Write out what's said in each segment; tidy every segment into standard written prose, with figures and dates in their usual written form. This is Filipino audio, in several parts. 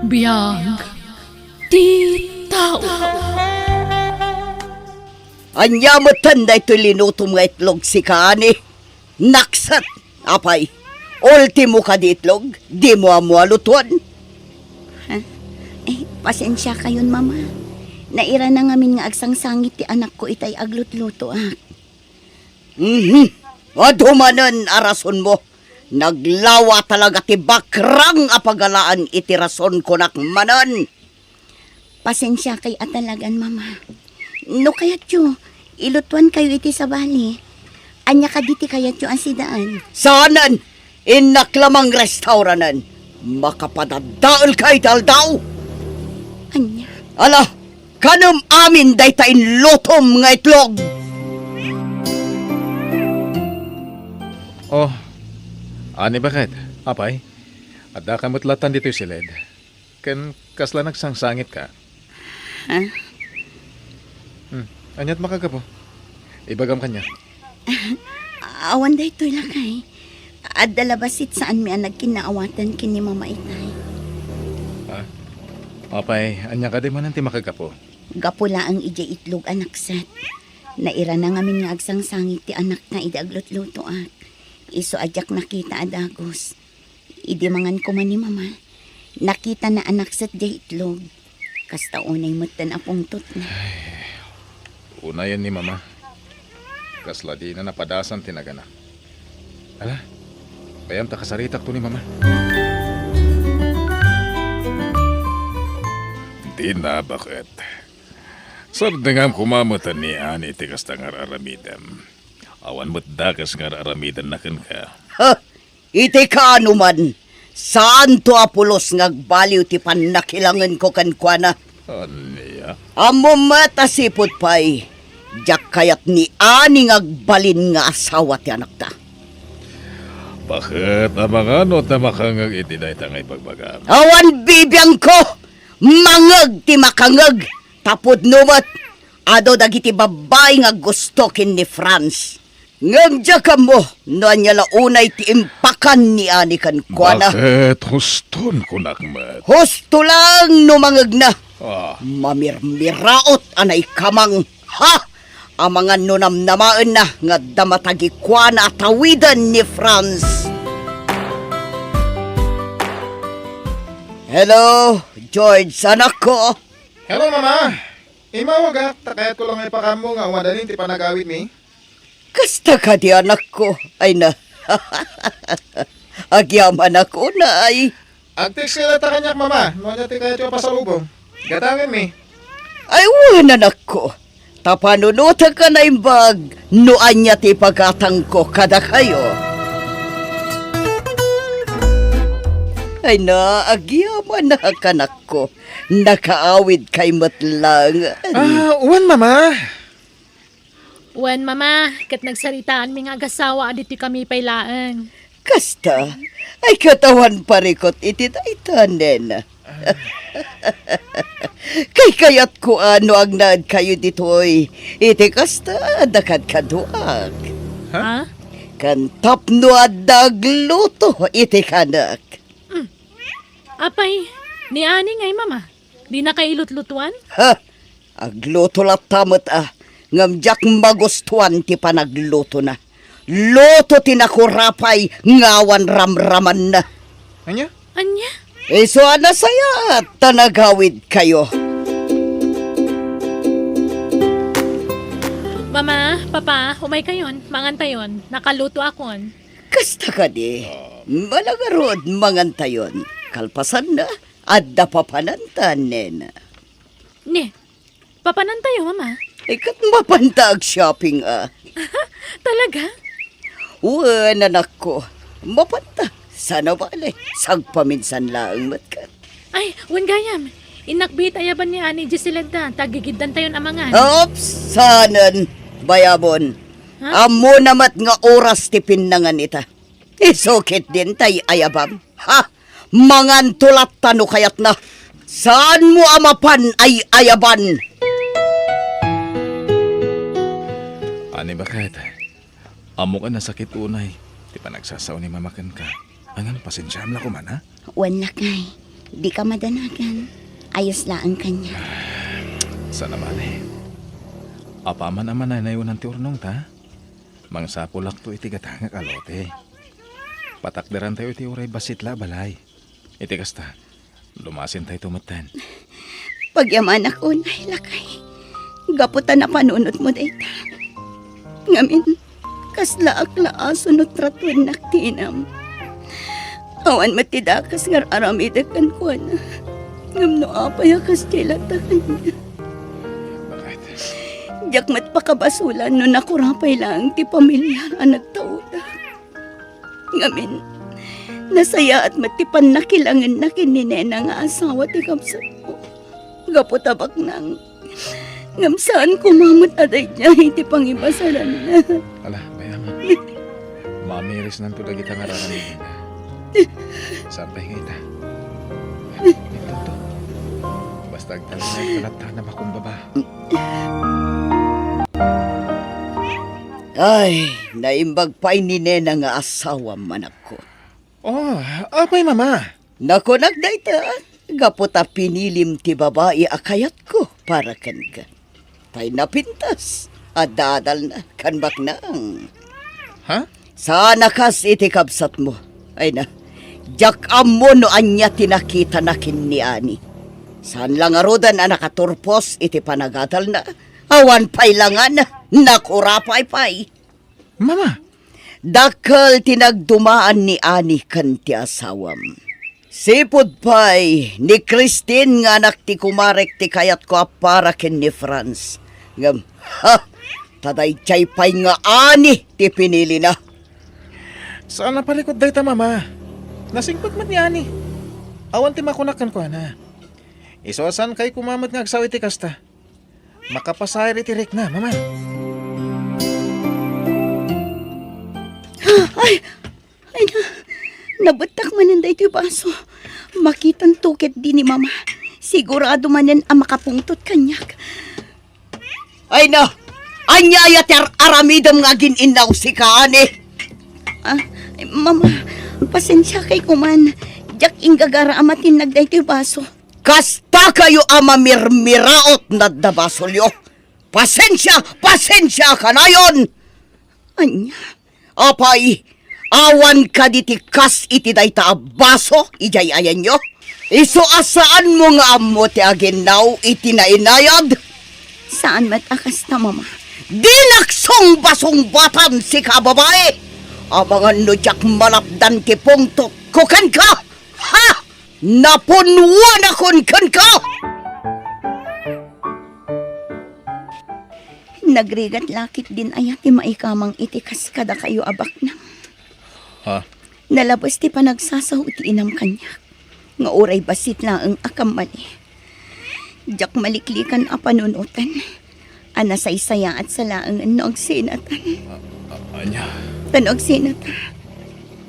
Biyag, di tao. Anya mo tanda ito linutom nga itlog si Kaani. Naksat, apay. Ultimo ka di itlog, di mo amualutuan. Pasensya kayon, mama. Naira na ngamin nga agsangsangit ti anak ko itay aglutluto, Adumanan arason mo. Naglawa talaga ti bakrang apagalaan iti rason ko nakmanan. Pasensya kay atalagan, mama. No kayat yo, ilutuan kayo iti sa bali. Anya ka diti kayat yo ang sidaan. Saanan? Inaklamang restauranan. Makapadadaol kay daldaw. Anya? Ala, kanam amin daytain lotom nga itlog. Oh, ani bakit? Apay? At da kamutlatan dito si Led. Kan kasla nagsangsangit ka. Ha? Anyat makagapo. Ibagam kanya. Awan da ito'y lakay. At dalabasit saan mi ang nagkinaawatan kini mama itay. Apay, anya ka di man nanti makagapo. Gapula ang ija itlog anak set. Naira na ngamin nga agsangsangit ti anak na idaglutluto Iso ajak nakita adagos. Idi mangan ko man ni mama. Nakita na anak set di itlog. Kasta unay mutan apong tot na. Una yan ni Mama. Kasla di na napadasan tinagana. Ala, payam ta kasaritak to ni Mama. Di na bakit? Sardengam kumamutan ni Ani tigas tangar aramidam. Awan mo't dakas nga aramidan na kan ka. Ha, iti ka anuman. Saan to apulos ngagbaliw ti panakilangan ko kankwana? Aniya? Amo matasipot pa'y. Diyak kayat ni Ani ngagbalin nga asawa ti anak ta. Bakit amang na makangag iti na itangay pagbaga? Awan bibiyang ko! Mangag ti makangag! Tapod numat! Ado dagiti babay nga gusto kin ni Franz. Ngagdya ka mo, no anya launay ti impakan ni Ani kankwana. Bakit huston ko nakmat? Husto lang numangag na. Mamirmiraot anay kamang. Ha! Amangan nunamnamaan na nga damatagikwana tawidan ni Franz. Hello, George, anak ko. Hello, Mama. Imawag takayat ko lang may pakamo nga wadalin ti panagawid mi. Kasta ka di anak ko. Ay na. Agyaman ako na ay. Agtik sila ta kanyak, Mama. Nuwanya ti kayat yung pasalubong. Gatawin mi. Ay wan anak ko. Tapanunutan ka na imbag. Nuan niya ti pagkatang ko kada kayo. Ay na, agyaman na kanak ko. Nakaawid kay matlang. Uwan, Mama. Wen mama, kat nagsaritaan mi nga agasawa aditi kami pailaan. Kasta, ay katawan parikot iti daitanen. Kay kayat ko ano ang naad kayo ditoy. Iti kasta, dakad kaduak. Ha? Kantap no adagluto iti kanak. Apay, ni Ani ngay mama. Di na kailutlutuan? Ha, agluto lat tamot Ngamjak magustuhan ti panagluto na. Luto tinakurapay ngawan ramraman na. Anya? Anya? Iso na saya tanagawid kayo. Mama, papa, umay kayon, mangantayon, nakaluto akon. Kasta ka di. Malagarod mangantayon. Kalpasan na. Adda papanantanen. Ne, papanantayo mama. Ikat mapantag shopping Talaga? Uwan anak ko. Mapanta. Sana bale. Sagpaminsan lang matkat. Ay, wen gayam. Inakbit ayaban ni Ani Giselda, tagigiddan tayon amangan. Ops, sanan. Bayabon. Ha? Amo namat nga oras ti pinnangan ita. Isukit din tay ayabam. Ha? Mangan tulat tano kayat na. Saan mo amapan ay ayaban? Ani bakit? Amo ka na sakit unay. Di pa nagsasaw ni mamakan ka. Angan, pasensyam na ko man, ha? Wan lakay. Di ka madanagan. Ayos lang kanya. Sa naman eh. Apa man naman na nayunan ti urnong ta. Mangsapulak to iti gatangak alote. Patakderan tayo iti uray basitla balay. Iti kasta, lumasin tayo tumatan. Pagyaman ako na hilakay. Gaputan na panunot mo dayta. Ngamin, kaslaak laaso no tratuan naktinam. Awan matidakas ngar aramidakan ko na. Ngam no apay akas tilatakan niya. Bakit? Diyak mat pakabasulan no nakurapay lang ti pamilya ang nagtauda. Ngamin, nasaya at matipan na kilangan na kininena nga asawa ti kamsat mo. Gaputabak nang ngam saan kumamot aday niya iti pangibasalan na. Ala, bayaman. Mamiris nang to dagita nga raramin na. Sampay nga ita. Ito to. Basta agtala na ikalata na makumbaba. Ay, naimbag pa'y ni Nena nga asawa man ako. Oh, apay mama. Nako nagdayta, gaputa pinilim ti babae akayat ko para kan ka. Pa'y napintas, at dadal na kanbak nang. Ha? Sana kas iti kabsat mo. Ay na, jak amo no anya tinakita na ni Ani. Saan lang arudan na nakaturpos iti panagadal na. Awan pa'y langan, nakurapay pa'y. Mama, Dakal tinagdumaan ni Ani kan ti asawam. Sipod pa'y ni Christine nga anak ti kumarek ti kayat ko para ken ni Franz. Ngam, ha, taday chay pa'y nga Ani ti pinili na. saan na palikod dayta mama? Nasingpot man ni Ani. Awan ti makunakan ko na. Isoasan kay kumamot nga agsawi ti kasta. Makapasayar iti rek na, mama. Ay na, nabatak manin da ito yung baso. Makitan tukit din ni mama. Sigurado manin ang makapungtot kanyak. Ay na, anyaya ter aramidam nga gininaw si Kaani. Ay, mama, pasensya kay kuman. Jak inggagara amatin nagda ito yung baso. Kasta kayo ama mirmiraot na dabasolyo. Pasensya, pasensya ka na yon. Anya, Apay, awan ka ditikas iti dayta abaso, ijay ayan nyo. Iso asaan mo nga amo ti aginaw iti nainayad. saan matakas na mama? Dinaksong basong batan si kababae. Abangan no jak malapdan ti pungtot kukan ka. Ha! Napunwan akon kan ka. Nagrigat lakit din ayati maikamang itikas kada kayo abak na. Ha? Nalabas ti panagsasaw ti inam kanyak. Nga oray basit lang ang akam mali. Jak maliklikan a panunutan. Ana saysaya at salaang noog sinatan. Anya? Tanog sinata.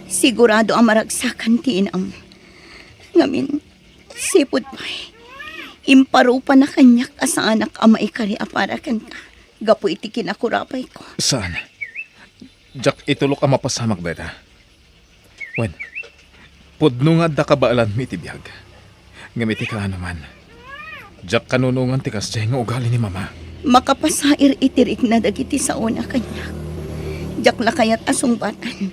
Sigurado ang maragsakan ti inam. Ngamin, sipod pa'y. Imparupa na kanyak asa anak ama ikari aparakan ka. Gapo iti kinakurapay ko. Saan? Jak itulok ang mapasamak beta. Wen, pudno nga da kabaalan mi iti biyag. Ngamiti ka naman. Jak kanunungan tikas jay nga ugali ni mama. Makapasair itirik na dagiti sa una kanya. Jak lakayat asong batan.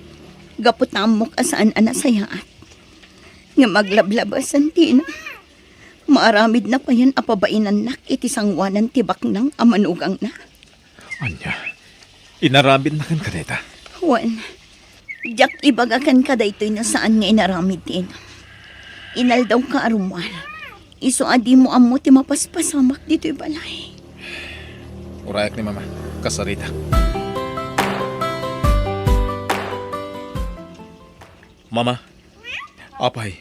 Gapot na amok asaan anasayaat. Nga maglablabasan tina. Maaramid na pa yan apabainan nak iti sangwanan tibak ng amanugang na. Anya, inarabid na kan kaneta. Juan, jak ibagakan ka daytoy na saan nga inaramid tina. Inal daw ka arumal. Iso adi mo amo ti mapaspasamak dito'y balay. Urayak ni mama, kasarita. Mama, apay,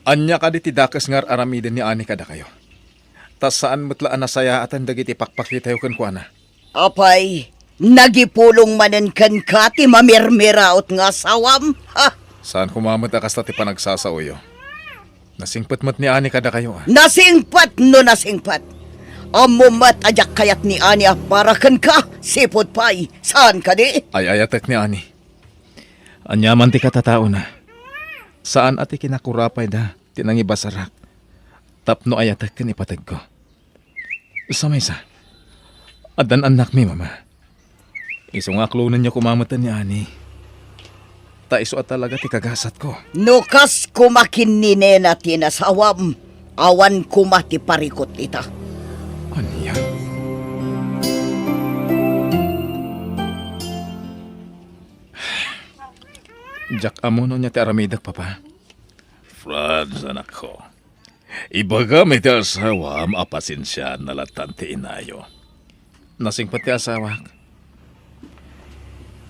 anya ka di tidakas ngar aramiden ni Ani kada kayo. Tas saan mutlaan na saya at ang dagiti pakpakitayo kan kuana. Apay, nagipulong manen kan ka ti mamirmiraot nga sawam. Ha! Saan kumamot akas ti panagsasauyo. Nasingpatmat ni Ani kada kayo. Nasingpat no nasingpat. Amumat ajak kayat ni Ani para kan ka. Sipod pay. Saan ka di? Ay ayatek ni Ani. Anyaman ti katatao na. Saan ati kinakurapay da? tinangi basarak. Tapno ayatak kan ipatag ko. Sa may sa. Adan anak mi mama. Isong aklunan niya kumamatan ni Ani. Ta iso at talaga ti kagasat ko. Nukas kumakin ni Nena tinasawam. Awan kumati parikot ita. Ano yan? Jack amuno niya ti aramidak, papa. Franz, anak ko. Ibaga may ti asawa, apasensya na latan ti inayo. Nasing pati asawak.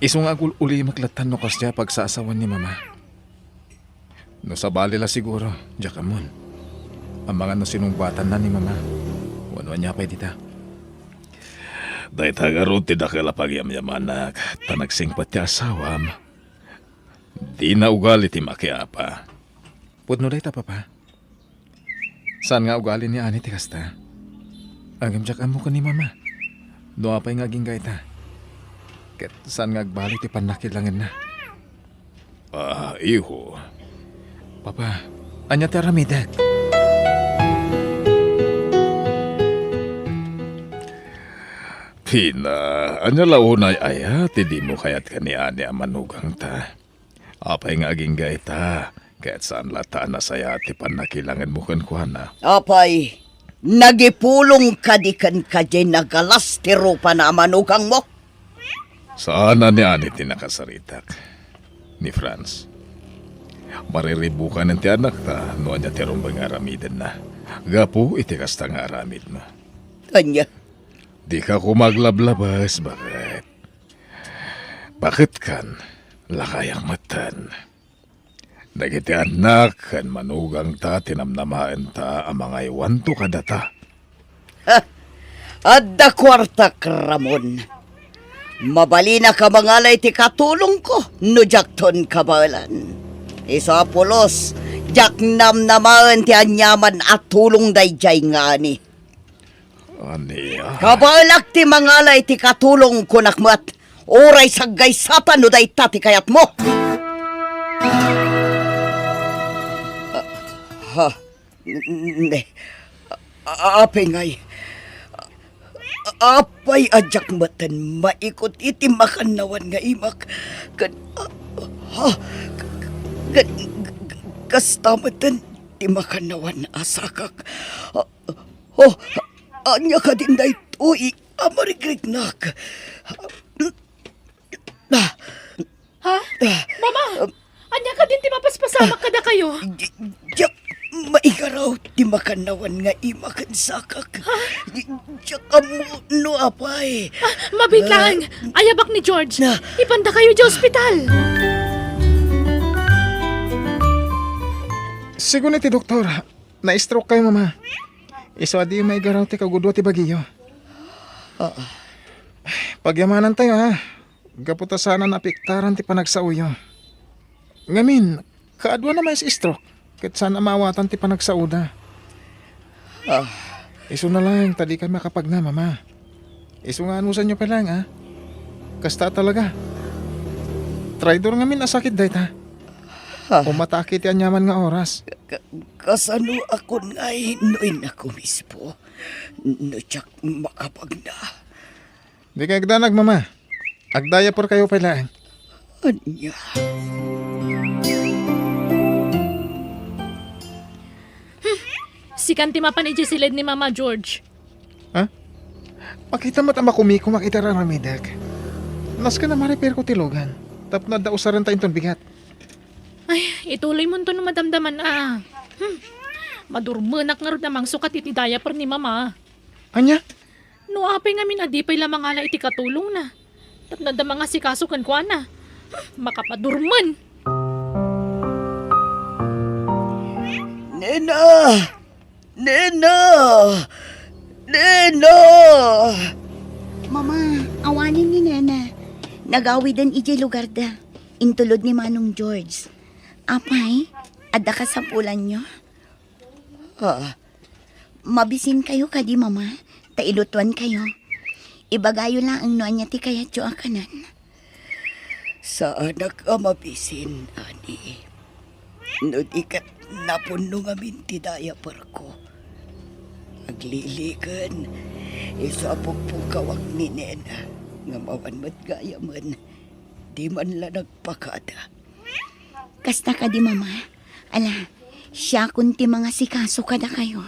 Isong agul uli maklatan no kasya pag sa asawan ni mama. No sa bali la siguro, Jack amon. Ang mga no sinumbatan na ni mama. Wano niya pa'y dita. Dahil tagaroon ti dakala pagyamyamanak, tanagsing pati asawam. Di na ugali ti makiapa. Pudno day ta, papa. Saan nga ugali ni Ani ti kasta? Agam Jack amo ka ni mama. Doa pa'y nga ginggay ta. Ket saan nga agbalik ti panakilangin na. Iho. Papa, anya ti aramidak. Pina, anya launay aya, ti di mo kayat kaniani ang manugang ta. Apay nga ginggay ta, kaya't saan lata na saya ti panakilangan mo kan kuana. Apay, nagipulong kadikan ka dyan nagalas ti rupa na manugang mo. Saan na ni Ani tinakasaritak? Ni Franz. Mariribukan ng ti anak ta, no anya ti rumbang aramidan na. Gapu iti kasta nga aramid mo. Anya, Di ka kumaglablabas, bakit? Bakit kan? Lakayang matan. Nagiti anak kan manugang ta, tinamnamahan ta, ang mga iwanto kadata. adda kwarta Ramon. Mabali na ka mangalay ti katulong ko, no jakton kabalan. Isa pulos, jak namnamaan ti anyaman at tulong dayjay nga ni. Aniya? Kabalak ti mangalay ti katulong ko nakmat. Oray saggay satan no day tati kayat mo. Ne. Apay ngay. Apay ajak matan maikot iti makanawan nga imak. Kastamatan ti makanawan asakak. Anya ka din na ito, amariglignak. Ha? Mama! Anya ka din ti mapaspasamak kada kayo? Diyak, maigaraw ti makanawan nga imakan sakak. Diyak mo, no apay. Mabiglang! Ayabak ni George! Na. Ipanda kayo di ospital! Sigun ti doktor, na-stroke kayo mama. Iso adi may garaw ti kagudwa ti bagiyo. Pagyamanan tayo ha. Gaputa sana napiktaran ti panagsauyo. Ngamin, kaadwa na may stroke. Ket sana mawatan ti panagsauda. Iso na lang, tadi kami makapag na mama. Iso nga anusan nyo pa lang ha. Kasta talaga. Traidor ngamin asakit dahit ha. Umatake ti anyaman nga oras. Kasano ako nga inuin ako mismo. No tiyak makapag na. Di kayo agdanag mama. Agdaya por kayo pa lang. Anya. Sikan ti mapan ijisilid ni Mama George. Ha? Makita mo tama kumiko makita raramidak. Nas ka na ma-repair ko tilogan. Tap na dausaran tayo itong bigat. Ay, ituloy mo to no madamdaman Madurmenak nga rin namang sukat iti diaper ni Mama. Anya? No apay nga minadipay lamang ala iti katulong na. Tap nadama nga si kasukan kwa na. Makapadurman. Nena! Nena! Nena! Mama, awanin ni Nena. Nagawidan iti lugar da. Intulod ni Manong George. Apay, adda ka sa pulan nyo? Mabisin kayo kadi mama. Tailutuan kayo. Ibagayo lang ang noan niya ti kaya tiyo akanan. Sa anak amabisin, ani. No di kat Napuno nga minti daya ko. Agliligan, isapog po kawak ni Nena, nga mawan gaya man, di man la nagpakada. Kasta ka di, mama. Ala, siya kunti mga sikaso kada kayo.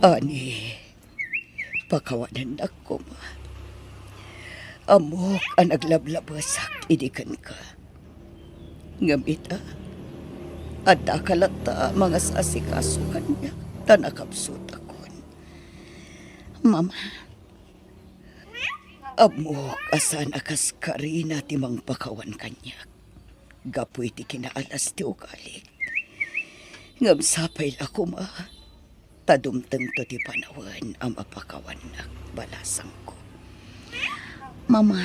Ani, pakawanan ako ma. Amok ang naglablabasak, idikan ka. Ngamita, at akalata mga sasikaso kanya, tanakapsut akon. Mama, Amok asan akas karina timang pakawan kanya. Gapoy ti kinaalas ti ugalit. Ngam sapay ako ma. Tadumteng to ti panawan ang mapakawan na balasang ko. mama,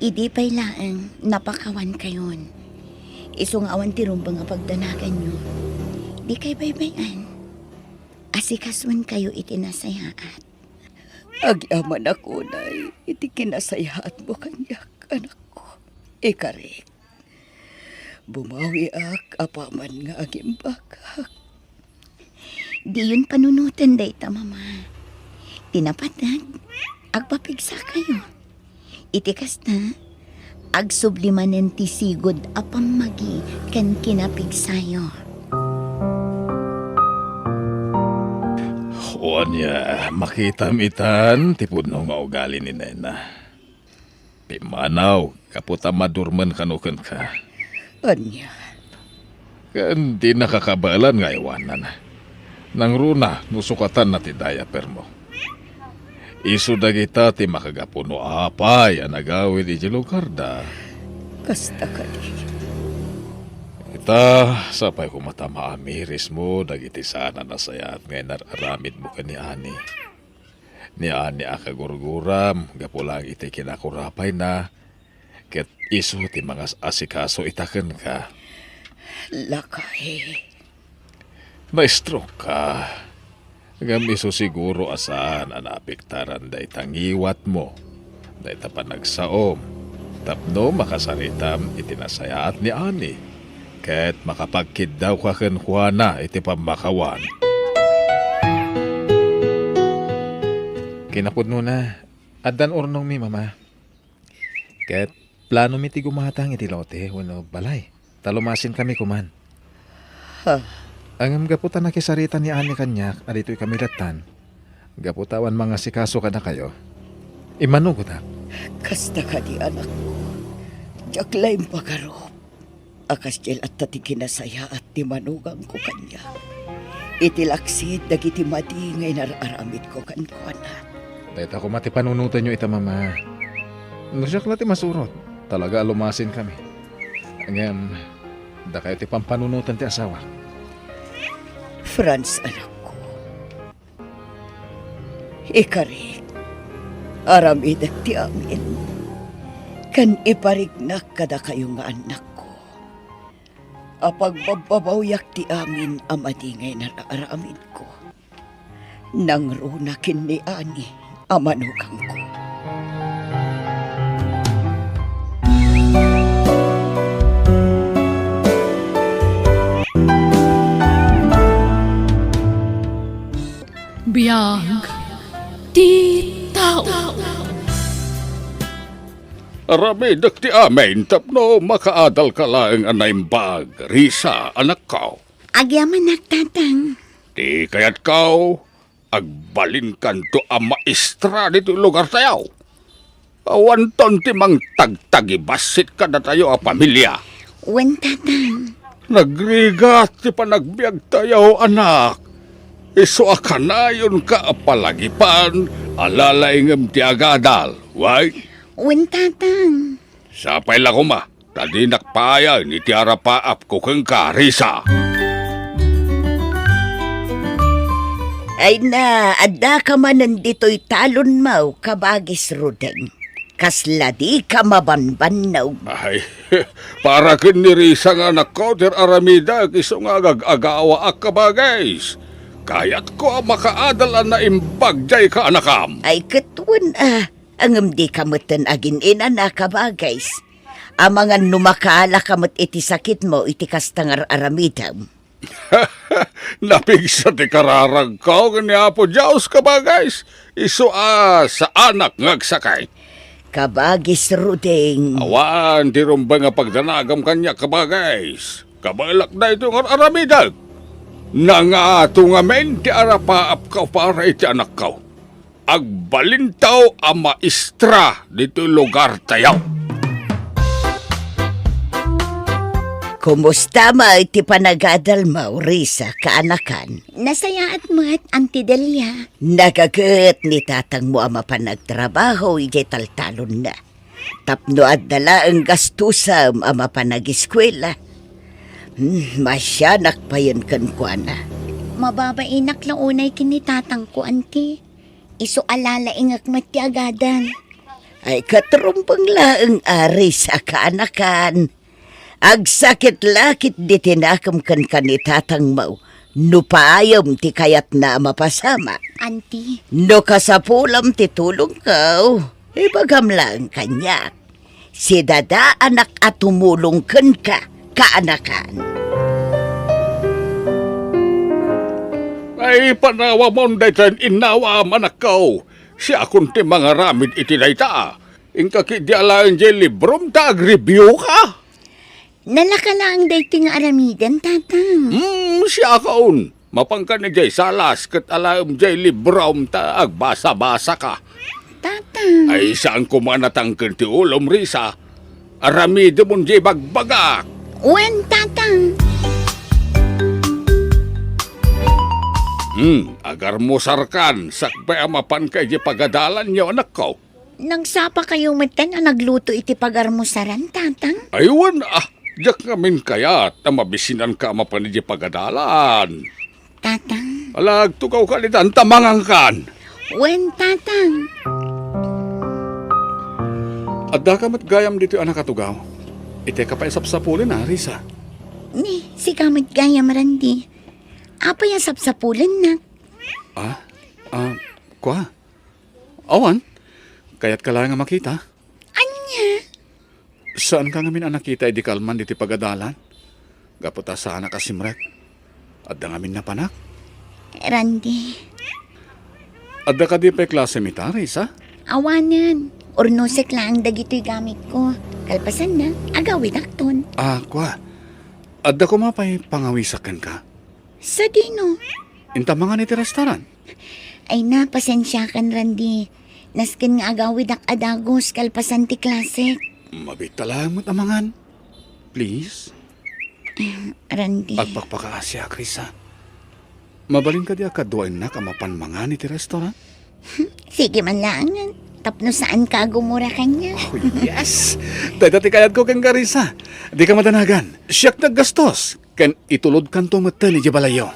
idi pa'y laang napakawan kayon. Isungawan ti rumbang nga pagdanagan nyo. Di kay baybayan. Asikaswan kayo itinasayaat. Agyaman ako na iti kinasayahat mo kanyak, anak ko. Ikarik. Bumawi ak apaman nga agimbagak. Di yun panunutan dayta, mama. Tinapatag, agpapigsa kayo. Itikas na, agsublimanen ti sigod apamagi kan kinapigsayo. O niya, makita-mitan, tipod no maugali ni Nena. Pimanaw, kaputa madurman kanukan ka. Anya, Kan di nakakabalan nga iwanan. Nang runa, nusukatan na ti diaper mo. Isu dagita ti makagapuno apay ang nagawid iti lugar da. kasta ka di. Ita, sapay kumata maamiris mo, dagiti sana nasayat ngay nararamid mo ka ni Ani. Ni Ani akagurguram, gapulang iti kinakurapay na, ket isu ti mga asikaso itaken ka. Lakay. Na-stroke ka. Ngam isu siguro asaan ang apektaran da itangiwat mo, da ita panagsaom, tapno makasaritam itinasayaat ni Ani. Ket makapagkid daw ka ken Juana iti pamakawan. Kinapudno na, addan urnong mi mama. Ket plano mi ti gumatang iti lote wenno balay. Talumasin kami kuman. Ha, Angam gaputan na kisarita ni Ani kanyak, adito'y kamilatan. Gaputawan mga sikaso ka na kayo. Imanugot ha. kasta ka di anak ko. Jaklaim pagarop. Akas jel at tati kinasaya at ti manugang ko kanya. Itilaksid dagiti madi ngay nararamid ko kankwana. Dahit ako mati panunutan nyo ita mama. Nasyak na ti masurot. Talaga alumasin kami. Angam, da kayo ti pampanunutan ti asawa. Franz, anak ko. Ikarik, aramid at ti amin. Kan iparignak kada kayo nga anak ko. Apag babawyak ti amin amadi ngay nararamid ko. Nang runakin ni Ani, amanugang ko. Biyag ti tao. Aramidak ti amin, tapno makaadal ka lang anaimbag. Risa, anak ko. Agyaman nagtatang. Di kayat kau, agbalin kanto ang maestra dito lugar tayo. Awanton ti mang tagtagibasit ka na tayo a pamilya. Wen tatang. Nagrigat ti panagbiag tayo, anak. Iso akanayon ka apalagipan, alalaingam ti agadal. Why? Wen tatang. Sapay lang ma, tadi nakpaya ni ti arapaap ko kang karisa. Ay na, adda ka man nandito'y talon mau kabagis rudeng. Kasla di ka mabanbanaw. Ay, para kinirisa nga anak ko, ter aramida, iso nga agagawa ak kabagays. Kayat ko makaadal na imbagjay ka anakam. Ay katwan angam di ka matan agin ina na kabagays. Amangan numakala kamot iti sakit mo iti kastangar aramidam. Napigsa ti kararag ka ni Apo Diyos ka ba guys? Iso sa anak ngagsakay. Kabagis Ruding. Awan, di rumba nga pagdanagam kanya ka ba guys? Kabalak na ito nga aramidag. Nangato nga men ti arapaap ka para iti anak ka. Agbalintaw ang maestra dito lugar tayaw. Kumusta mo iti panagadal mo, Risa, kaanakan? Nasaya at mat, Auntie Delia. Nagagat ni tatang mo ama pa nagtrabaho, iti taltalon na. Tapno at dala ang gastusam ama pa nag-eskwela. Masyanak pa yan kan kwa na. Mababainak launay kinitatang ko, Auntie. Iso alala ingak mati agadan. Ay katrumpang laang ari sa kaanakan. Agsakit lakit di tinakam kan kanitatang mo. No paayam ti kayat na mapasama. Auntie, No kasapulam ti tulong ka. Ibagam lang kanya. Si dada anak at tumulong kan ka, kaanakan. Ay, panawa mo daytan inawa manak ko. Siya akong ti mga ramid iti dayta. Ingkaki di alayan di librom ta ag-review ka. nalaka lang dating aramidan, tatang. Siya kaon. Mapangka ni jay salas kat alam jay librom ta agbasa-basa ka. Tatang. Ay saan kumanatang ti ulom Risa. Aramido mo jay bagbagak. Wen, tatang. Agar mo sarkan, sakbay amapan kay di pagadalan niyo anak ko. Nagsapa kayo matan na nagluto iti pagarmusaran, tatang. Aywan diyak ngamin kayat na mabisinan ka amapan di pagadalan. Tatang. Alag, tugaw ka litan, tamangang kan. Wen, tatang. At da ka matgayam dito anak katugaw. Ite ka pa isapsapulin na, Risa. Ni, si kamit gaya marandi. Apa yung sapsapulan na? Kwa? Awan, kaya't ka lang nga makita. Anya? Saan ka ngamin anak kita di kalman diti pagadalan? Gaputa sa anak kasimrek. At da ngamin na panak. Randy. At da ka di pa klase mita, Risa? Awanan. Ornosek lang dagito'y gamit ko. Kalpasan na. Agawid akton. Kwa? At da kumapay pangawisakan ka. Sa dino. Inta mga niti restaurant. Ay na, pasensyakan, Randy. Naskin nga agawid ak adagos kalpasan ti klasik. Mabitalang mo tamangan. Please? Randy. Agpagpakaasya, Risa. Mabalin ka di akaduain na kamapan mga niti restaurant? Sige man lang. Tapno saan ka gumura kanya? Oh, yes! Dati kayat ko kang Risa. Di ka madanagan. Siyak naggastos. Kan itulod kan tumata ni Jabalayo.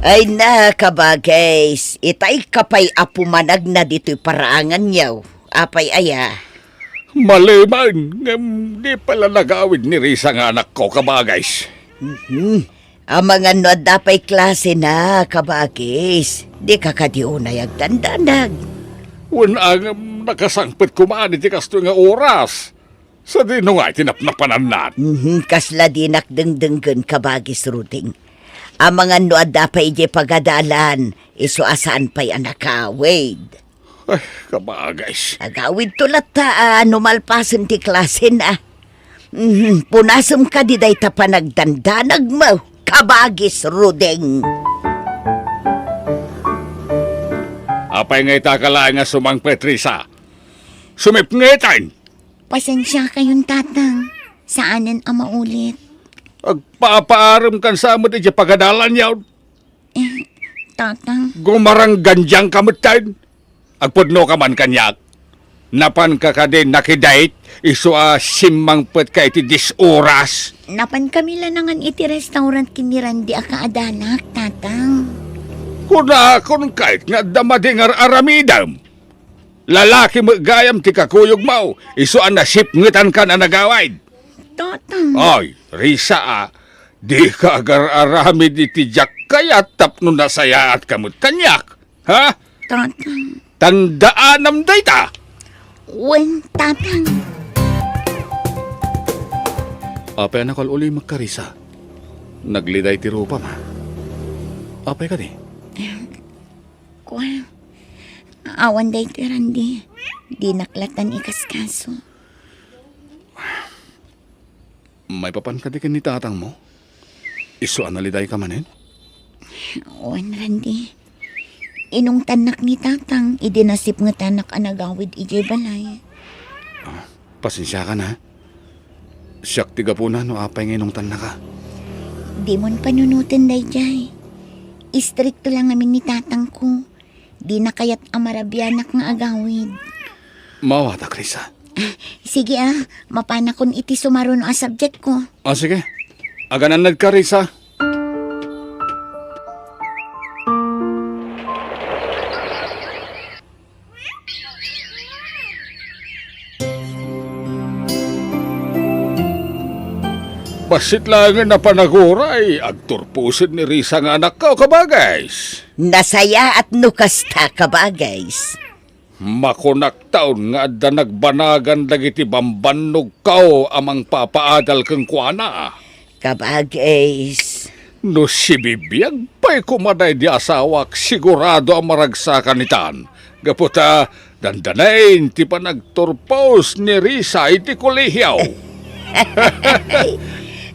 Ay na, kabagays. Itay kapay apumanag na dito'y paraangan niyaw. Apay aya. Maliman, di pala nagawid ni Risa nga anak ko, kabagays. Ang mga no dapay klase na, kabagays. Di ka kadiunay agdandanag. Unang nakasangpit kumaan iti kasto nga oras. Sa dino nga tinapnapanan nat. Kasla dinak dengdenggen kabagis Ruding. Ang mga no dapay di pagadalan. Iso asaan pa'y anakawid. Ay, kabagays. Agawid tulat ta, numalpasan ti klase na. Punasam ka di day ta panagdandanag mo, kabagis Ruding. Apay nga itakala nga sumang Petrisa. Sumipngitan. Pasensya kayong tatang. Saanan ang maulit? Agpapaaram kan sa amot iti pagadalan yaw. Tatang. Gumarang ganjang kamutan. Agpudno ka man kanyak. Napan ka ka din nakidait. Iso simang pet ka iti 10 oras. Napan kami lanangan iti restaurant kinirandi akaadanak, tatang. Kuna akong kahit nga damading aramidam. Lalaki mo gayam ti kakuyog mo. Iso nasipngitan ka na nagawaid. Tatang. Ay, Risa di ka agar-aramid iti jak kaya tapno nasaya at kamut kanyak. Ha? Tatang. Tandaan am dayta. Wen, tatang. Apay nakal uli magkarisa. Nagliday ti rupa ma. Apay ka di? Kuan. Awan day ti Randy. Di naklatan ikaskaso. May papan ka di ni tatang mo? Iso analiday ka manin? Wen, Randy. Inong tanak ni tatang, idinasip nga tanak anagawid ijay balay. Pasensya ka na. Siyak tiga po na no apay ngayon tanak ka. Di mon panunutin day jay. Istrikto lang namin ni tatang ko. Di na kayat amarabyanak nga agawid. Mawata, Krisa. Sige mapana kon iti sumaron ang subject ko. Sige. Aganan nagkarisa. Basit lang na panaguray, agturpusin ni Risa nga anak ko, kabagays. Nasaya at nukasta ka ba, guys? Makunak taon nga adda nagbanagan dagiti bambanog kao amang papaadal kang kuana. Kabagays. No si bibiyag pa'y kumaday di asawak sigurado ang maragsakan nitan. Gaputa, dandanain ti pa nagturpos ni Risa iti kolehiyaw.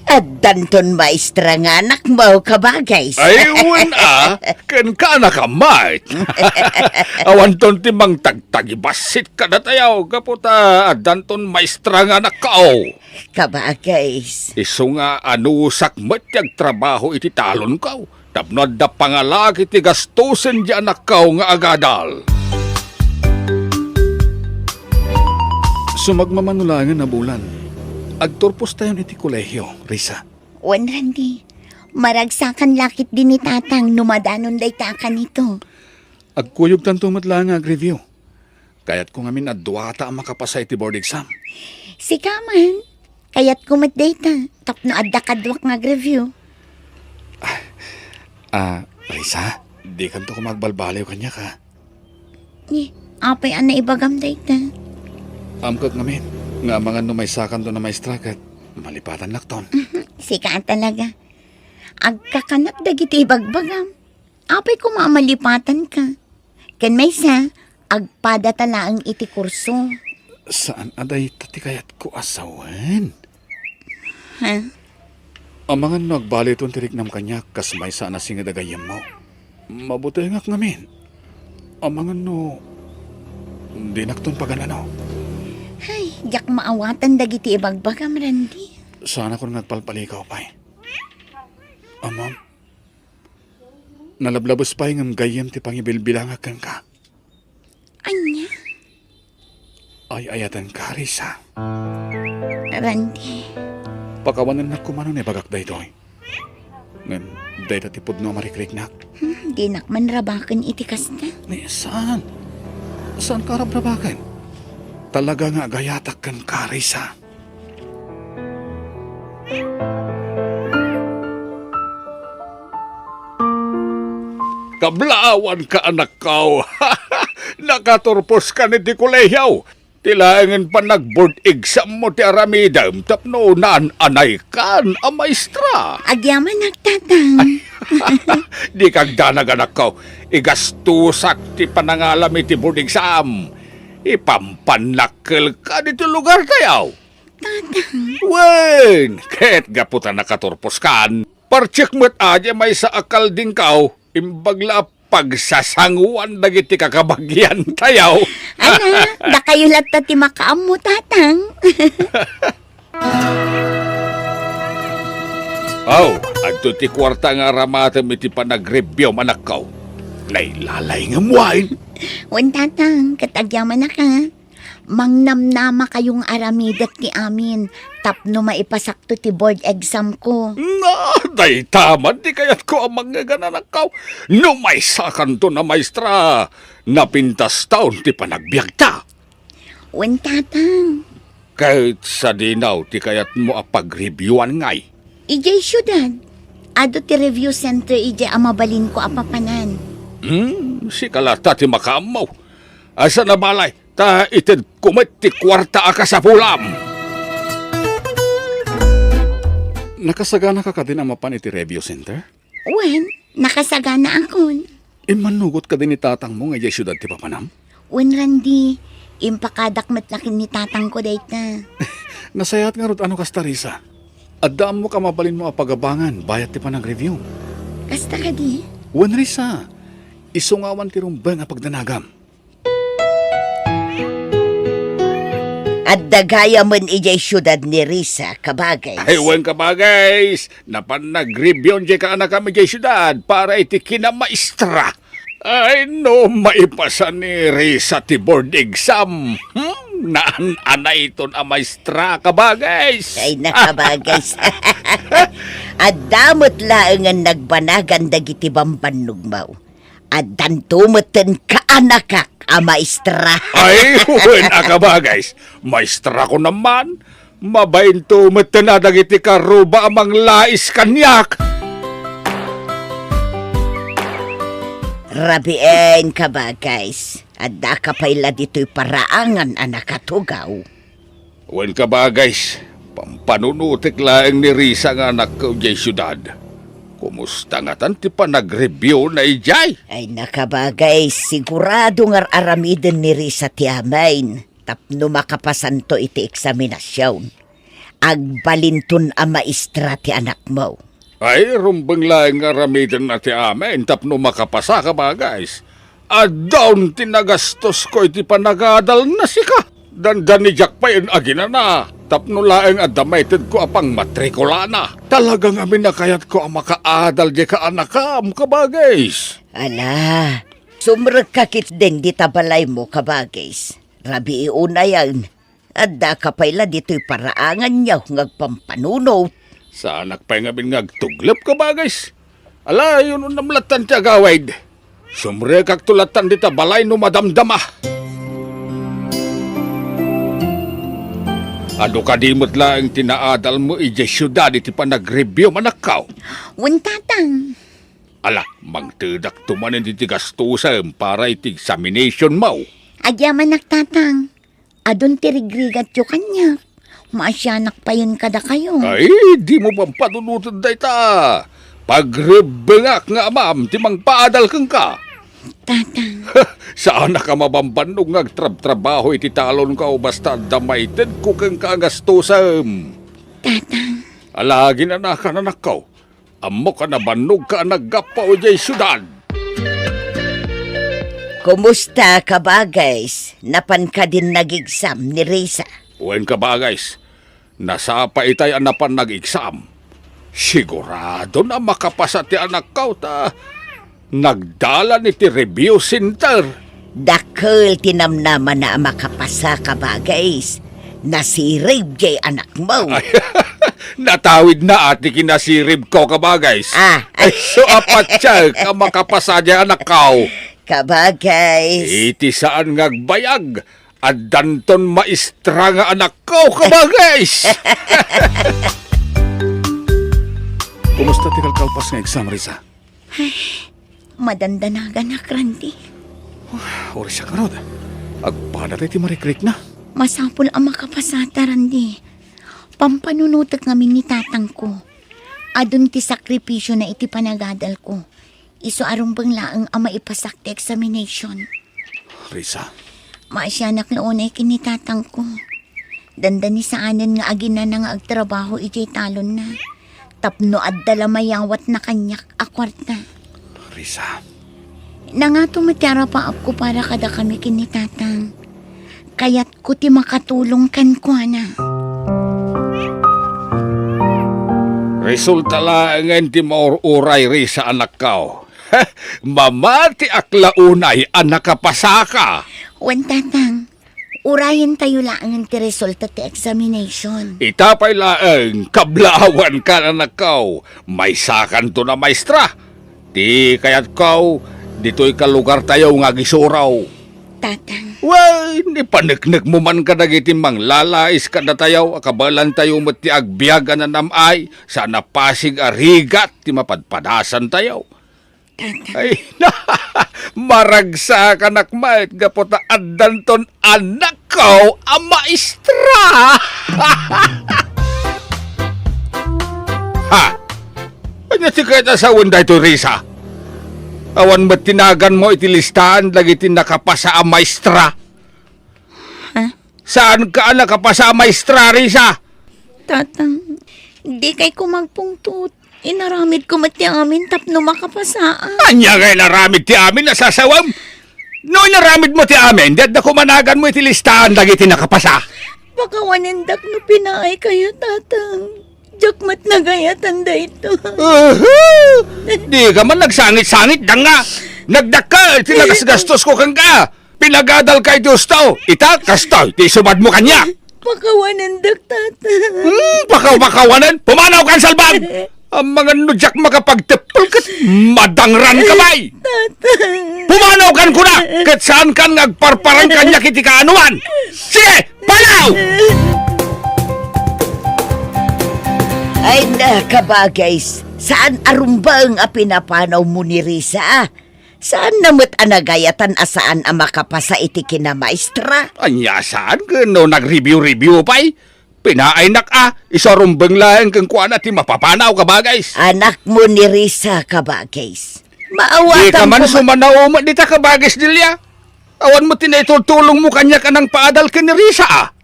At danton maestra nga anak mo, kabagays. Ayun ken ka nakamait. Awan ton timang tagtagibasit ka na tayaw. Gaputa, danton maestra nga nakao. Kabagays. Iso nga anusak matyag trabaho iti talon kaw. Tapnod da pangalag iti gastusin di anak kaw nga agadal. Sumagmamanulangan na bulan. Agturpos tayo iti kolehyo, Risa. Wen, Randy. Maragsakan lakit din ni tatang numadanon day takan nito. Agkuyog tanto matlang ag-review. Kaya't kung amin adwata ang makapasay iti board exam. Si Kaman. Kayat kumat data. Tapno adda kadwak nga review. Risa, di kanto ko magbalbaliw kanya ka. Ni, apay na ibagam data. Amkag ngamin, nga mga numaysakan to na may strakat, malipatan lakton. Si Ka talaga. Agkakanak dagiti ibagbagam. Apay ko mamalipatan ka. Ken may sa, agpada talaang iti kurso. Saan aday tati kayat ko asawan? Ha? Ang mga nagbali itong tiriknam kanya, kas may saan na singadagayam mo. Mabuti ngak ngamin. Ang mga di nakton paganano. Ay, yak maawatan dagiti ibagbagam, Randy. Sana ko nagpalpalikaw pa eh. Ma'am, nalablabos pa yung gayam ti pangibilbilangakan ka. Anya? Ay ayatan ka, Risa. Randy. Pakawanan na kumano ni bagak da ito eh. Ngan, day tatipod no marikriknak. Di nakman rabakan iti kasta. Saan? Saan ka rabrabakan? Talaga nga gayatak kan ka, Risa. Kablaawan ka anak ko. Nakaturpos ka ni di kolehiyaw. Tilangan pa nag-board exam mo ti aramidam tapno naan anay kan a maestra. Agyaman nagtatang. Di kagdanag anak ko. Igastusak ti panangalam iti board exam. Ipampanakil ka dito lugar tayaw. Tatang. Wen, ket gaputan nakaturpos kan. Parchik mo't adya may sa akal din kaw. Imbagla pagsasanguan dagiti kakabagyan tayaw. Ana, da kayo latta ti makaam mo, tatang. Adto ti kwarta nga ramatam iti panag-review manak kaw. Nailalay nga muwain. Wen, tatang, katagyaman na ka. Mangnamnama kayong aramidat ti amin. Tapno maipasakto ti board exam ko. Day taman di kayat ko ang mga gananak kaw. No may sakan to na maestra. Napintas taon ti panagbiag ta. Wen, tatang. Kahit sa dinaw ti kayat mo a pag-reviewan ngay. Ijay syudad. Ado ti review center ijay amabalin ko apapanan. Si kalata ti makamaw. Asa na balay? Ta ited kumit ti kwarta aka sa pulam. Nakasagana ka din ang mapan iti review center? Wen, nakasagana akon. Manugot ka din ni tatang mo nga syudad ti Papanam? Wen, Randy, impakadakmat lakin ni tatang ko dayta. Nasayat nga rod ano kasta Risa. Adaan mo ka mabalin mo apagabangan bayat ti panang review. Kasta ka di? Wan Risa, isungawan ti rumbang nga pagdanagam. At dagaya man ijay syudad ni Risa, kabagay. Ay, wan ka ba guys? Napan nag-review di ka anak kami di syudad para iti kinamaistra. Ay no, maipasa ni Risa ti board exam. Naan-ana iton a maestra ka ba guys? Ay nakabagay. At damot laang nagbanagan dagiti bambannog mo. At dantumeten ka anakak a maestra. Ay, wan ka ba guys? Maestra ko naman. Mabainto matanadag iti karuba amang lais kanyak. Rabien ka ba guys? At da ka paila dito'y paraangan anak katugaw. Wan ka ba guys? Pampanunutik laeng ni Risa nga anak ko jay syudad. Kumusta nga tan ti pa nag-review na ijay? Ay nakabagay, sigurado nga aramiden ni Risa ti amain. Tapno makapasan to iti eksaminasyon. Agbalinton a maestra ti anak mo. Ay, rumbang laeng nga ramidan na ti amin tapno makapasa ka ba guys? Adawn tinagastos ko iti panagadal na sika. Dandan ni Jack pa yun agina na. Tapno laeng adamited ko apang matrikula na. Talagang amin na kayat ko ang makaadal di ka anakam kabagays. Ala, sumrag kakit din di tabalay mo kabagays. Rabi iuna yan. Adda ka paila dito'y paraangan niya ngagpampanunot. Sa anak pa yung amin ngagtuglap kabagays. Ala, yun ang namlatan ti agawaid. Sumre kag tulatan di tabalay no madamdama. Ano ka di mo't lang tinaadal mo ije syudad iti pa nag-review manakaw? Wen, tatang. Ala, mangtedak tumanin iti gastusam para iti examination mo. Agyaman naktatang. Adon tirigrigat yo kanya. Maasyanak pa yun kada kayo. Ay, di mo bang panunutan day ta? Pagrebengak nga ma'am, timang paadal kang ka. Tatang. Saan na ka mabambanog nagtrab-trabaho iti talon ka o basta damaited ko kang kagastusam. Tatang. Alagi na nakananakaw. Amo ka na banog ka naggapaw jay syudad. Kumusta ka ba guys? Napan ka din nag-exam ni Risa. Uwan ka ba guys? Nasapa itay anapan nag-exam. Sigurado na makapasa ti anak ka ta. Nagdala ni ti review center. Dakil tinamnaman na makapasa ka ba guys? Nasirib jay anak mo. Ay, natawid na ati kinasirib ko ka ba guys? Ay, so apat siya ka makapasa di anak ka. Ka ba guys? Iti saan ngagbayag. At danton maestra nga anak ko ka ba guys? Kumusta ti kalkalpas nga exam, Risa? Madandanagan na, Randy. Ori siya karod. Agpada tayo ti marikrik na. Masapol ang makapasata, Randy. Pampanunutak ngamin ni tatang ko. Adun ti sakripisyo na iti panagadal ko. Iso arumbang laang ang maipasak ti examination. Risa, Maasyanak na unay kinitatang ko. Dandani saanan nga agina na nga agtrabaho ijay talon na. Tapno at dalamayawat na kanyak akwarta. Risa. Na nga tumatara pa ako para kada kami kinitatang. Kaya't ko ti makatulong kan ko na. Resulta lang ti maururay, Risa, anak kao. Mamati aklaunay anak kapasaka. Wan tatang, urayan tayo laang ti resulta ti examination. Itapay laeng kablaawan ka anak kao. May sakan to na maestra. Ti kayat kao, dito'y kalugar tayo nga gisuraw. Tatang, Well, ni paneknek mo man ka nagitin mang lalais ka na tayo, akabalan tayo mo ti agbiyagan na namay, sana pasig arigat, ti mapadpadasan tayo. tatang. Ay, maragsa ka nakmait, gapota addanton anak ko, ang maestra! Ha? Ano si kaya sa unday to, Risa? Awan ba't tinagan mo itilistahan lagi tinakapasa ang maestra? Ha? Saan ka nakapasa ang maestra, Risa? Tatang, di kay ko magpungtut. Inaramid ko mati amin tapno makapasaan. Anya kay naramid ti amin nasasawam? No naramid mo ti amin, dad na kumanagan mo itilistahan lagi tinakapasa. Baka wanendak no pinaay kayo, tatang. Jakmat na gayatan da ito. Di ka man nagsangit-sangit da nga. Nagdakal, tinagasgastos ko kang ka. Pinagadal kay Diyos tao. Ita, kastoy, ti sumad mo kanya. Baka wanendak, tatang. Pakaw-pakawanan, pumanaw kang salbag. Ang mga nudyak makapagtepul kat madangran ka bay. Pumanaw kan ko na, kat saan kan nagparparang kanya kiti kaanuan. Sige, palaw! Ay na, kabagays, saan arumbang a pinapanaw mo ni Risa? Saan namot anagayatan asaan ang makapasa iti kina maestra? Anya saan ka no nag-review-review pa'y? Pinainak isarumbang lang kang kuwan at mapapanaw ka ba guys? Anak mo ni Risa, kabagays. Di Maawatan ka man ko sumanauma di ta ka bagis dilya. Awan mo tinaitutulong mo kanya ka ng paadal ka ni Risa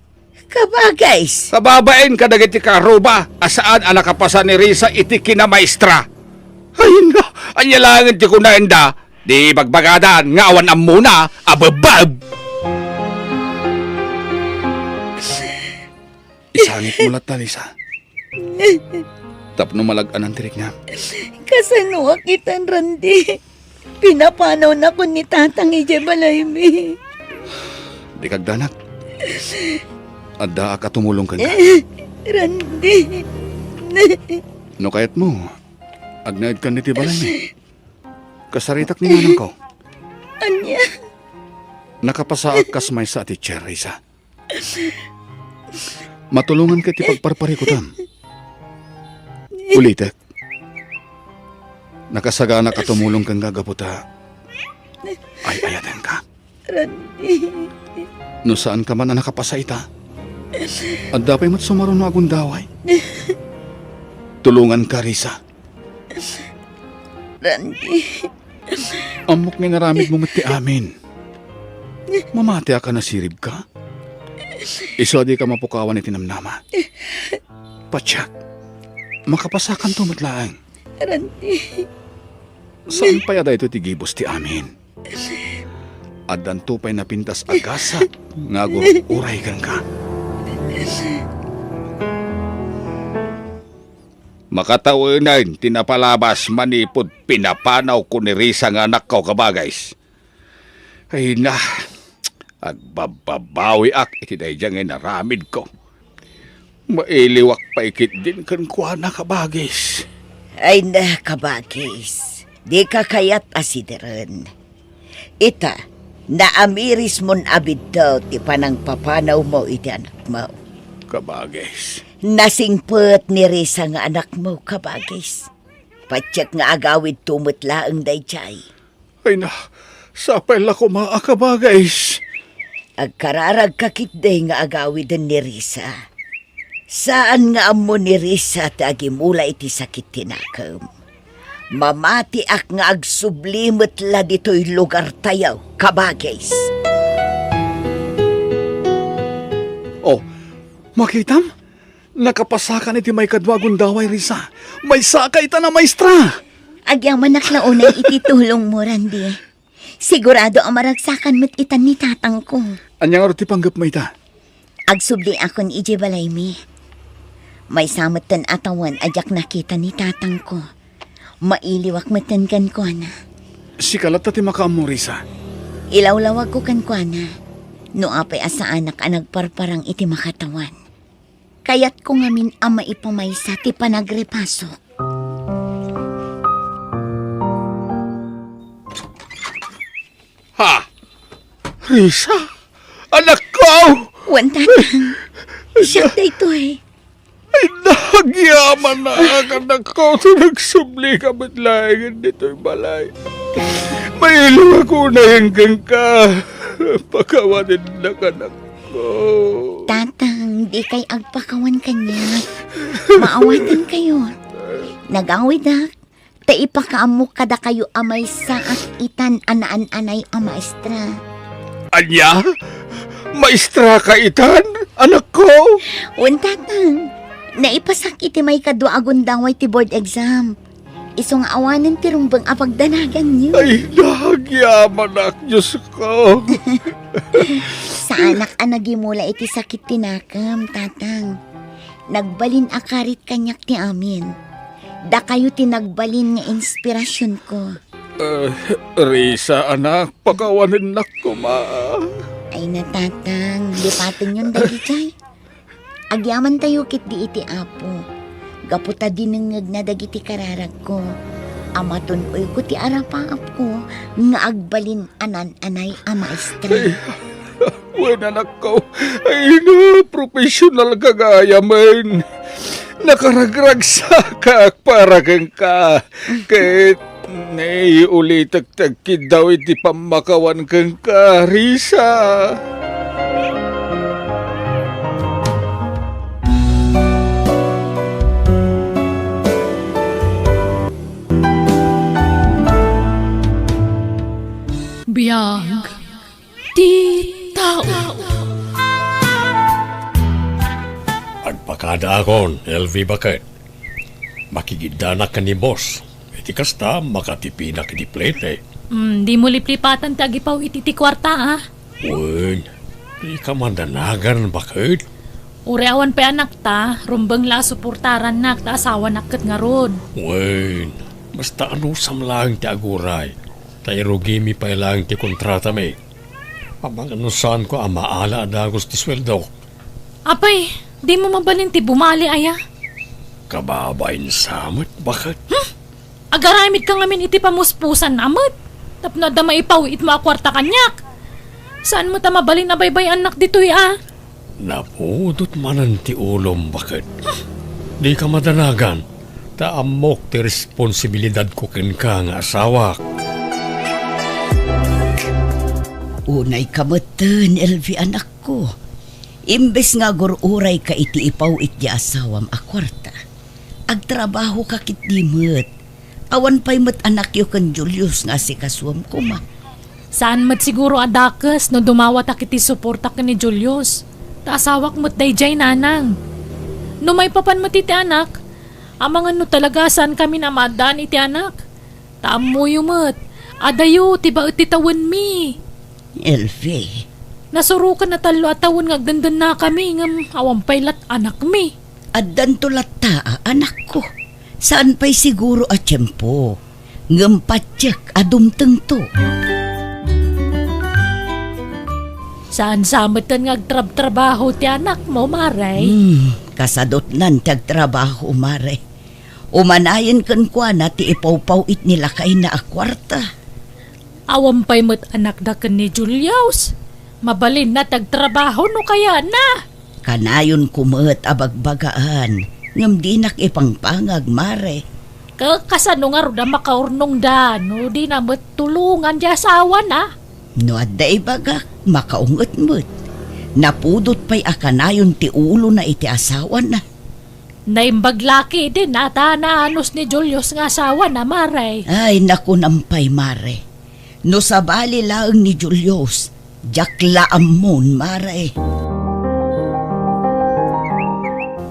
kabagays. Kababain ka dagiti karuba asaan ang nakapasa ni Risa iti kina maestra. Ayun nga, anya lang ti kunaenda. Di bagbagadan nga awan am muna ababab. Isangit mo lat Lisa. Tapno malagan ang tirik niya. Kasanuwa kitan, Randy. Pinapanaw na ko ni tatang ije balaymi. Di kagdanak. Adda ka tumulong ka nga. Randy. No kayat mo, agnaid ka ni Tibalay ni. Kasaritak ni manang ko. Anya. Nakapasaak kas may sa teacher, Risa. Matulungan ka ti pagparparikutan. Ulitek. Nakasagana ka tumulong kang gagaputa. Ay ayatan ka. Randy. No saan ka man na nakapasa ita? At dapay mo't sumaron na agundaway. Tulungan ka, Risa. Randy. Amok nga naramid mo mati amin. Mamati ka na sirib ka? Iso di ka mapukawan iti namnama. Patsak, makapasakan tumatlaang. Randy. Saan pa yada ito tigibos ti amin? Adan tupay na pintas agasa, nga uray kang ka. Makatawinan, tinapalabas manipod pinapanaw ko ni Risa nga anak ko kabagays. Ay na, agbababawi ak iti dayjang ay naramid ko. Mailiwak pa ikit din kan kuha na kabagis. Ay na, kabagays. Di ka kayat asideran. Ita, naamiris mon abid daw ti panang papanaw mo iti anak mo. Kabagis. Nasingpet ni Risa nga anak mo, kabagis. Patyak nga agawid tumutlaang dayjay. Ay na, sapay ko maa kabagis. Agkararag kakitday nga agawid ni Risa. Saan nga amo ni Risa tagimula iti sakit tinakam. Mamati ak nga agsublimot la dito'y lugar tayaw, kabagis. Oh, makitam? Nakapasakan iti may kadwagon daway, Risa. May saka ita na maestra. Agyang manak na unay ititulong mo, Randy. Sigurado ang maragsakan mo't itan ni tatang ko. Anyang aro ti panggap mo ita? Agsubli ako ni ije balaymi. May samot tan atawan ajak nakita ni tatang ko. Mailiwak matan kan ko na. Si kalat ti makaamo, Risa. Ilawlawag ko kan ko na. No apay asa anak ang nagparparang iti makatawan. Kayat ko ngamin ang maipamaysa ti panagrepaso. Ha? Risa? Anak ko! Wan tatang. Siya ito eh. Ay, Agyaman na ang anak ko sa nagsubli ka matlayan dito'y balay. May ilang ako na hanggang ka. Pakawanin na anak ko. Tatang, di kay agpakawan kanya. Maawatan kayo. Nagawid dak. Ta ipakaamok kada kayo amay sa itan anaan-anay ang maestra. Anya? Maestra ka itan? Anak ko? Un tatang, naipasak iti may kadwa agundangway ti board exam. Iso nga awanan ti rumbang apagdanagan niyo. Ay, nagyaman ak, Diyos ko. Sa anak anagimula iti sakit tinakam, tatang. Nagbalin akarit kanyak ti amin. Da kayo tinagbalin nga inspirasyon ko. Risa, anak, pakawanin na ko, ma. Ay natatang, lipatin yung dagi kay. Agyaman tayo kit di iti apo. Gaputa dinengeg na dagiti kararag ko. Amaton uy ko ti arapaap ko nga agbalin anan-anay a maestra. Wen, anak ko. Ay na, professional kagaya man. Nakaragragsa ka para kang ka. Kahit naiulitag-tagkid daw iti pamakawan kang ka, Risa. Biyag. Ti tao. Agpakada akon, LV Bakit. Makigidanak ka ni boss. Iti kasta, makatipinak di plete. Di mo liplipatan ti agipaw iti ti kwarta ah. Uy, di ka mandanagan bakit? Ureawan pa anak ta, rumbang la suportaran nak ta asawa nakit nga rod. Uy, basta ano samlang ti aguray. Tayo gimi pa ilang ti kontrata may. Amang anusan ko amaala adagos ti sweldo. Apay, di mo mabalin ti bumali aya. Kababain samot, bakit? Agaramid ka ngamin iti pamuspusan namot. Tapno da maipaw it makwarta kanyak. Saan mo ta mabalin na baybay anak dito'y ah? Napudot manan ti ulom, bakit? Di ka madanagan. Taamok ti responsibilidad ko ken ka nga asawa. Unay kamatan, LV anak ko. Imbes nga gururay ka iti ipaw iti asawam akwarta. Agtrabaho ka kit dimot. Awan pa'y mat anak yo kan Julius nga si kaswam ko ma. Saan mat siguro adakas no dumawat ak iti suporta ka ni Julius. Ta asawak mo't dayjay nanang. No may papan mo iti anak, amangan no talaga saan kami namadaan iti anak. Taamo yu mat, adayo tiba iti tawan mi. LV, Nasurukan na talo at tawon nga agdandan na kami ngam awampay lat anak mi. addan tulata anak ko. Saan pa'y siguro at tiyempo. Ngampatyak adumteng to. Saan samatan nga agtrab-trabaho ti anak mo, Maray? Kasadot nan tagtrabaho, mare. Umanayan kan kwa na ti ipaw-paw it nila kay na akwarta. Awampay mo't anak da ken ni Julius. Mabalin na tagtrabaho no kaya na. Kanayon kumet abagbagaan. Ngam di nak ipangpangag, mare. Kakasano nga ro da makaurnong da, no di na mo't tulungan di asawa na. No adday bagak, makaungot-mut. Napudot pa'y akanayon ti ulo na iti asawa na. Naimbaglaki din ata na anos ni Julius nga asawa na, Maray. Ay, naku nampay, mare. No sabali laang ni Julius, jakla amon, mare.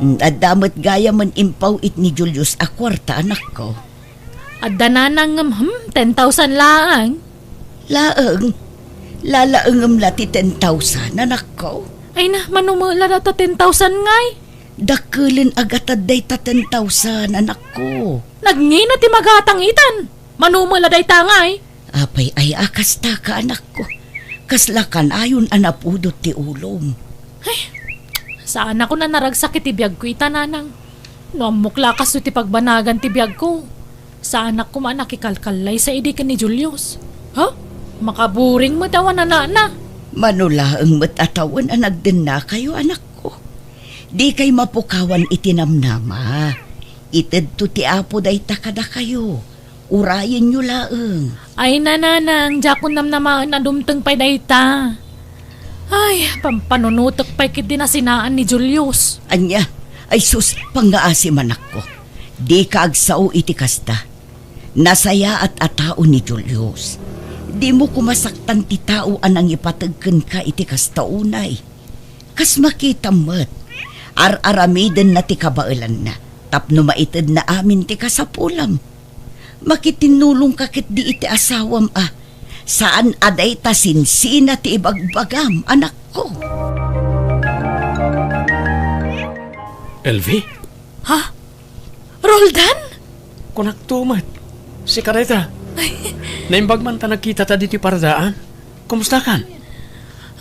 Adamot gaya man impaw it ni Julius akwarta, anak ko. At dananang 10,000 laang. Laang, lalaangam lati 10,000, anak ko. Ay na, manumula na ta 10,000 ngay. Dakulin agatad day ta 10,000, anak ko. Nagngina ti magatang itan. Manumula day tangay. Apay ay akas ta ka, anak ko. Kaslakan ayon anapudot ti ulom. Saan ako na naragsak iti biyag ko itananang. No amukla kaso ti pagbanagan ti biyag ko. Saan ako man nakikalkalay sa idi ka ni Julius. Ha? Makaburing mo tawan na na. Manula ang matatawan ang nagdin na kayo, anak ko. Di kay mapukawan itinamnama. Ited to ti apo dayta kada kayo. Urayan nyo laeng. Ay nananang, jakon namnamaan na dumteng pa'y dayta. Ay, pampanunutok pa'y kiti na sinaan ni Julius. Anya, ay sus, panggaasi manak ko. Di ka agsaw iti kasta. Nasaya at atao ni Julius. Di mo kumasaktan ti tao anang ipatagken ka iti kasta unay. Kas makita mo't, ar-aramiden na ti kabailan na, tapno maited na amin ti kasapulam. Makitinulong kakit di iti asawam saan aday ta sinsina ti ibagbagam, anak ko. Elvi, Ha? Roldan? kunak tumat. Si Kareta. Naimbag man ta nagkita ta dito paradaan. Kumusta kan?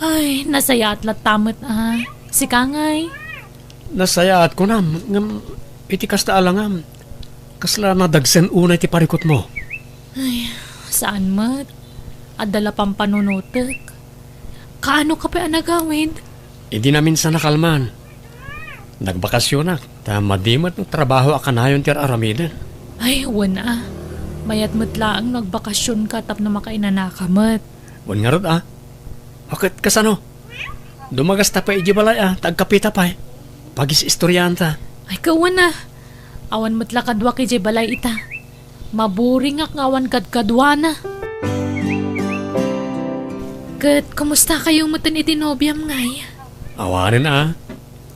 Ay, nasaya at latamat Si Kangay. Nasayaat ko na. Ngam, iti kasta alangam. Kasla nadagsen unay ti parikot mo. Saan mat? Adala pang panunutok. Kaano ka pa anagawid? Hindi namin sa nakalman. Nagbakasyon na. Madimat ng trabaho akanayon ti aramiden. Ay, wana. Mayat matlaang nagbakasyon ka tap na makainanakamat. Wan nga rod Bakit kasano? Dumagas ta pa ijibalay tagkapita pa Pagis istoryanta. Ay, kawan na. Awan matlakadwa kay jay balay ita. Maburing ak ngawan kadkadwa na. Kat, kumusta kayong matan itinobyam ngay? Awanin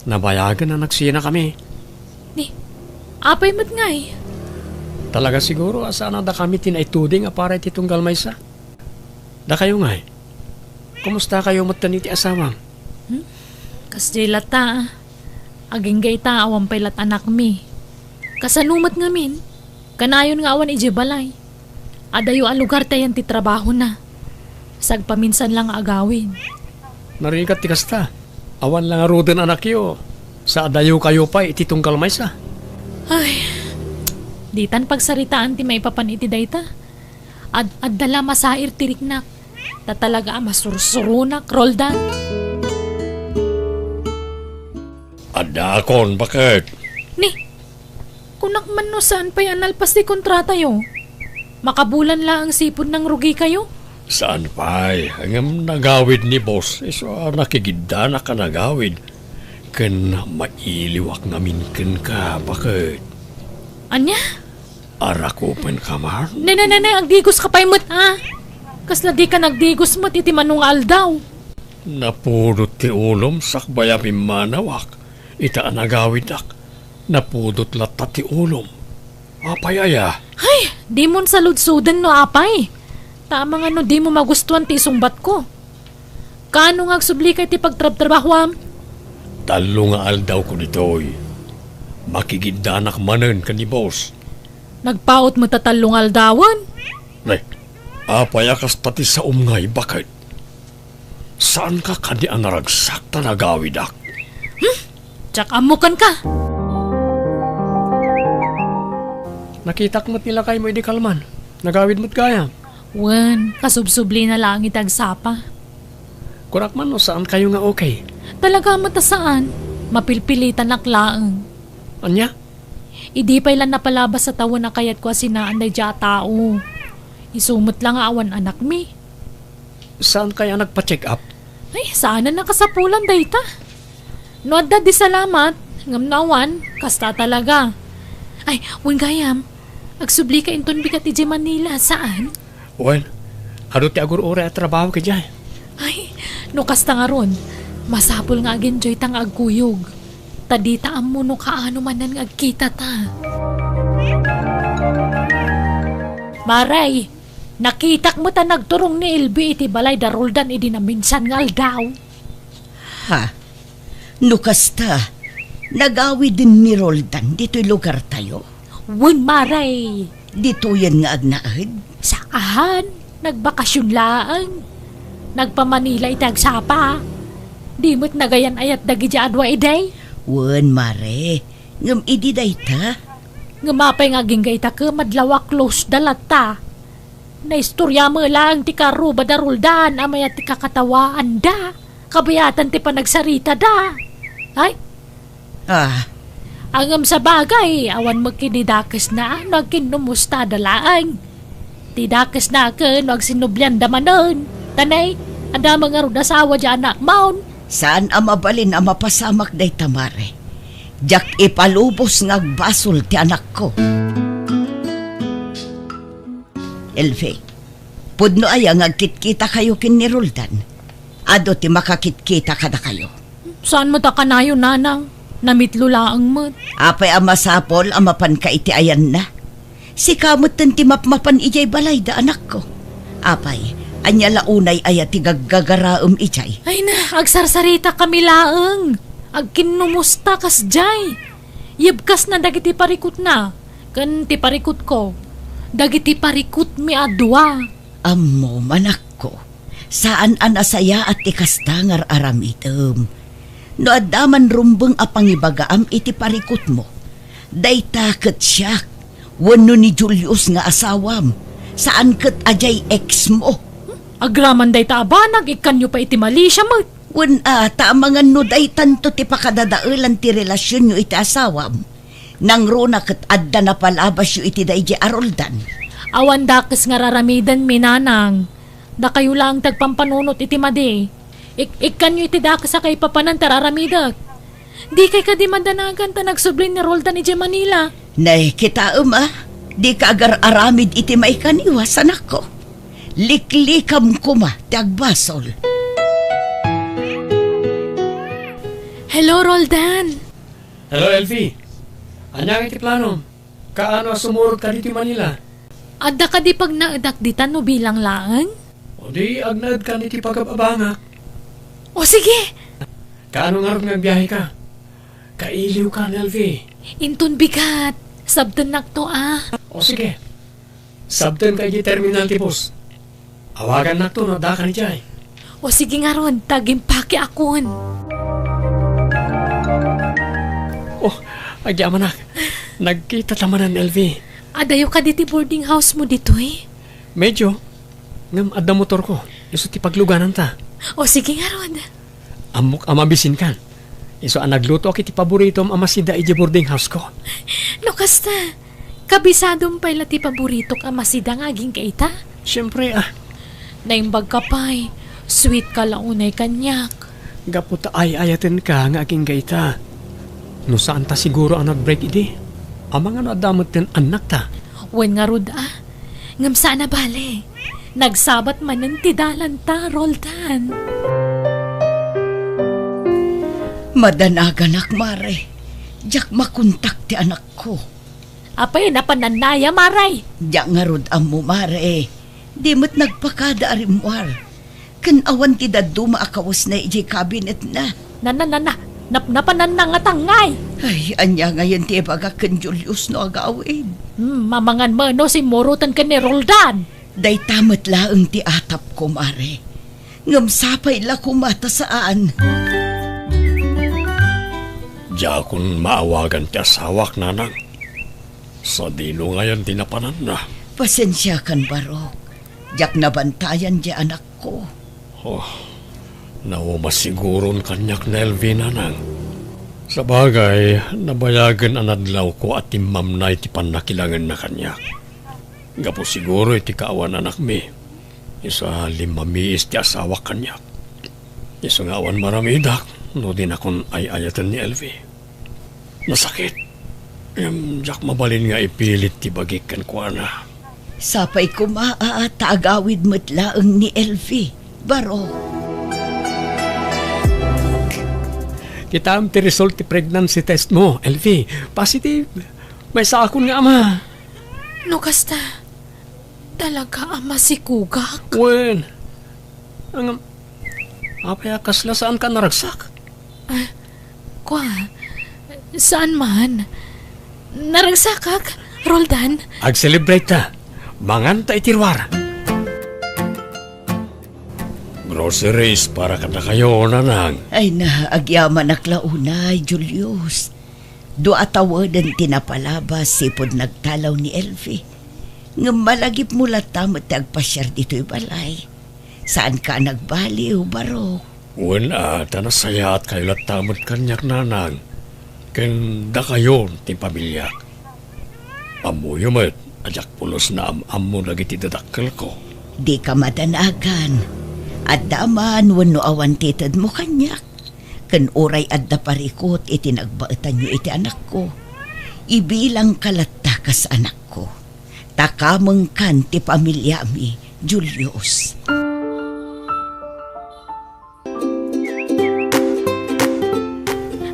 Nabayagan na nagsina kami. Ni, apay mat ngay? Talaga siguro asana da kami tinaituding para iti tunggal maysa. Da kayo nga Kumusta kayo mataniti asawang? Kasjela ta. Aging gay ta awan pailat anak mi. Kasanumat ngamin. Kanayon nga awan ijibalay. Adayo a lugar tayan ti trabaho na. Sagpaminsan lang agawin. Narikat ti kasta. Awan lang arudan anak yo. Sa adayo kayo pa iti tunggal maysa. Ay, ditan pagsaritaan ti may papan iti dayta. Addala masair tiriknak. Tatalaga masursurunak, Roldan. Adakon, bakit? Ni, kunak man no saan pa yan alpas ti kontrata yo? Makabulan lang ang sipod ng rugi kayo? Saan pa'y? Hanggang nagawid ni boss. So, nakigida na ka nagawid. Ken mailiwak namin ken ka. Bakit? Anya? Arakupan ka man? Nananay, agdigos ka pa'y mo't Kasla di ka nagdigos mo't iti manungal daw. Napudot ti ulom sakbaya manawak. Ita nagawid ak. Napudot lata ti ulom. Apay Ay, di mon saludsudan no apay. Tama nga no di mo magustuhan ti isumbat ko. Kano nga agsubli kay ti pagtrab-trabahwam? Talo nga aldaw ko ditoy. Makigidanak manen ka ni boss. Nagpaot mo tatalong aldawan? Nay, apayakas pati sa umngay, bakit? Saan ka kani ang naragsak ta nagawid ak? Tsak amukan ka. Nakitak mo't nila kayo mo di kalman. Nagawid mo't kaya. Wen, kasubsubli na lang itagsapa. Kurak man no saan kayo nga okay. Talaga matasaan, mapilpilitan naklaang. Anya? Idi pa ilan napalabas sa tawon na kayat ko asinaan na dya tao. Isumot lang awan anak mi. Saan kaya nagpa-check up? Ay, sana nakasapulan dayta. No adda di salamat, ngamnawan, kasta talaga. Ay, wen gayam, agsubli ka inton bigat iti Manila, saan? Well, ano ti agur ore at trabaho ka dyan? Ay, no kasta nga ron, masapul nga agenjoy tang agkuyog. Tadita mo no kaano manan nga agkita ta. Maray, nakitak mo ta nagturong ni Elbi iti balay da Roldan idi na minsan nga aldaw. Ha? Nukasta, nagawid din ni Roldan dito'y lugar tayo. Wen maray, Dito yan nga agnaad. sakahan, nagbakasyon laang. Nagpa-Manila itagsapa. Di mo't nagayan ayat dagi dya adwa iday. Wen mare, ngam idi dayta. Ngamapay nga ginggay ta ka madlawa close dalata. Naistorya mo lang ti karo badaruldan amaya ti kakatawaan da. Kabayatan ti panagsarita da. Ay, Ah, Angam sa bagay, awan magkinidakas na, nagkinumusta dalaang. Tidakas na ka, nagsinublyan damanon. Tanay, anda mga rod asawa dyan anak maon. saan ang mabalin ang mapasamak day tamare? Jak ipalubos ngagbasol ti anak ko. Elfe, pudno ay ang agkitkita kayo kin ni Roldan. Ado ti makakitkita kada kayo. Saan mo ta kanayo, nanang? Namitlo laang mo. Apay ang masapol ang mapan ka iti ayan na. Si kamot ti mapmapan ijay balay da anak ko. Apay, anya launay ay ati gaggagaraom ijay. Ay na, agsarsarita kami laang. Agkinumusta kas jay. Yibkas na dagiti parikot na. Kan ti parikot ko. Dagiti parikot mi adwa. Ammo manak ko, saan anasaya at ikastangar aramitem. No adaman rumbeng apangibagaam iti parikot mo. Dayta ket siyak, wano ni Julius nga asawam. Saan ket ajay ex mo? Agraman day ta abanag, ikan nyo pa iti mali siya mo. Wen taamangan no day tanto ti pakadadaelan ti relasyon nyo iti asawam. Nang runa ket adda na palabas yo iti dayjay aroldan. Awan dakes nga raramidan minanang. Da kayo lang tagpampanunot iti madi. Ikan nyo iti dakes sa kay papanan tararamidak. Di kay kadimandanagan ta nagsublin ni Roldan iti Manila. Nay kita di ka agar aramid iti maikaniwas anak ko. Liklikam kuma ti agbasol. Hello, Roldan. Hello, Elfie. Anyang iti plano? Kaano sumurot ka dito Manila? Adda ka di pag naadak ditan no bilang laang? O di agnad ka niti pagababanga. O sige, Kaano nga rin nagbiyahe ka? Kailiw ka, Elfie. intun bigat. Sabdan nakto O sige. Sabten kay di terminal tipos. Awagan na to, nadaka ni Jai. O sige nga ron, tagimpaki akon. Oh, agya manak. Nagkita tamanan, Elfie. Adayo ka diti boarding house mo dito eh. Medyo. Ngam adda motor ko. Iso ti pagluganan ta. O sige nga ron. Amok amabisin kan. Iso ang nagluto ako iti paborito ang amasida iti boarding house ko. No kasta, kabisadong pala ti paborito ka masida nga aging kaita. Siyempre Naimbag ka pa'y, sweet ka launay kanyak. gaputa ay ayaten ka nga aking gaita. No saan ta siguro ang nag-break iti? Ang mga nadamot ten anak ta. Wen nga rod ngam sana bale. Nagsabat man ng tidalan ta, Roldan. Madanaganak mare. Jak makuntak ti anak ko. Apay napananaya, maray. Jak nga rod ang mo mare. Di mo't nagpakada arimwar. Kan awan ti daddo maakawas na ijay cabinet na. Napanan na nga tangay. Ay, anya ngayon ti baga ken Julius no agawin. Mamangan mo no si Morutan ka ni Roldan. Day tamat laeng ti atap ko mare. Ngam sapay la kumata saan. Diya kung maawagan ti asawak nanang. Sa dilo ngayon tinapanan na. Pasensya kan barok. Jak nabantayan di anak ko. Nawamasiguron kanyak na Elvie nanang. Sa bagay, nabayagan ang adlaw ko at timam na iti panakilangan na kanyak. Gapo siguro iti kaawan anak mi. Isa limamiis ti asawak kanyak. Isa nga awan maramidak, no din akong ay-ayatan ni Elvie. Nasakit. Jak mabalin nga ipilit ti bagikan ko na. Sapay ko tagawid mo't laeng ni Elfie. Baro. Kita am ti result ti pregnancy test mo, Elfie. Positive. May sakon nga ama. No kasta, talaga ama si Kugak. Wen. Ang apaya kasla saan ka naragsak? Kwa, saan man? Naragsakak, Roldan. Ag-celebrate ta. Mangan ta itirwara. Groceries para kada kayo nanang. Ay na, agyaman aklaunay, Julius. Do atawadan tinapalabas sipod nagtalaw ni Elfie. Nga malagip mo latam at agpasyar dito'y balay. Saan ka nagbaliw, Barok? Wen tanasaya at kayo latamot kanyak nanang. Ken da kayo ti pamilya. Amuyo met, ajak pulos na am-amo dagiti dadakkel ko. Di ka madanagan. At daman wano awan titad mo kanyak. Ken oray adda parikot iti nagbaetan nyo iti anak ko. Ibilang kalatta kas anak ko. Takameng kan ti pamilya mi, Julius.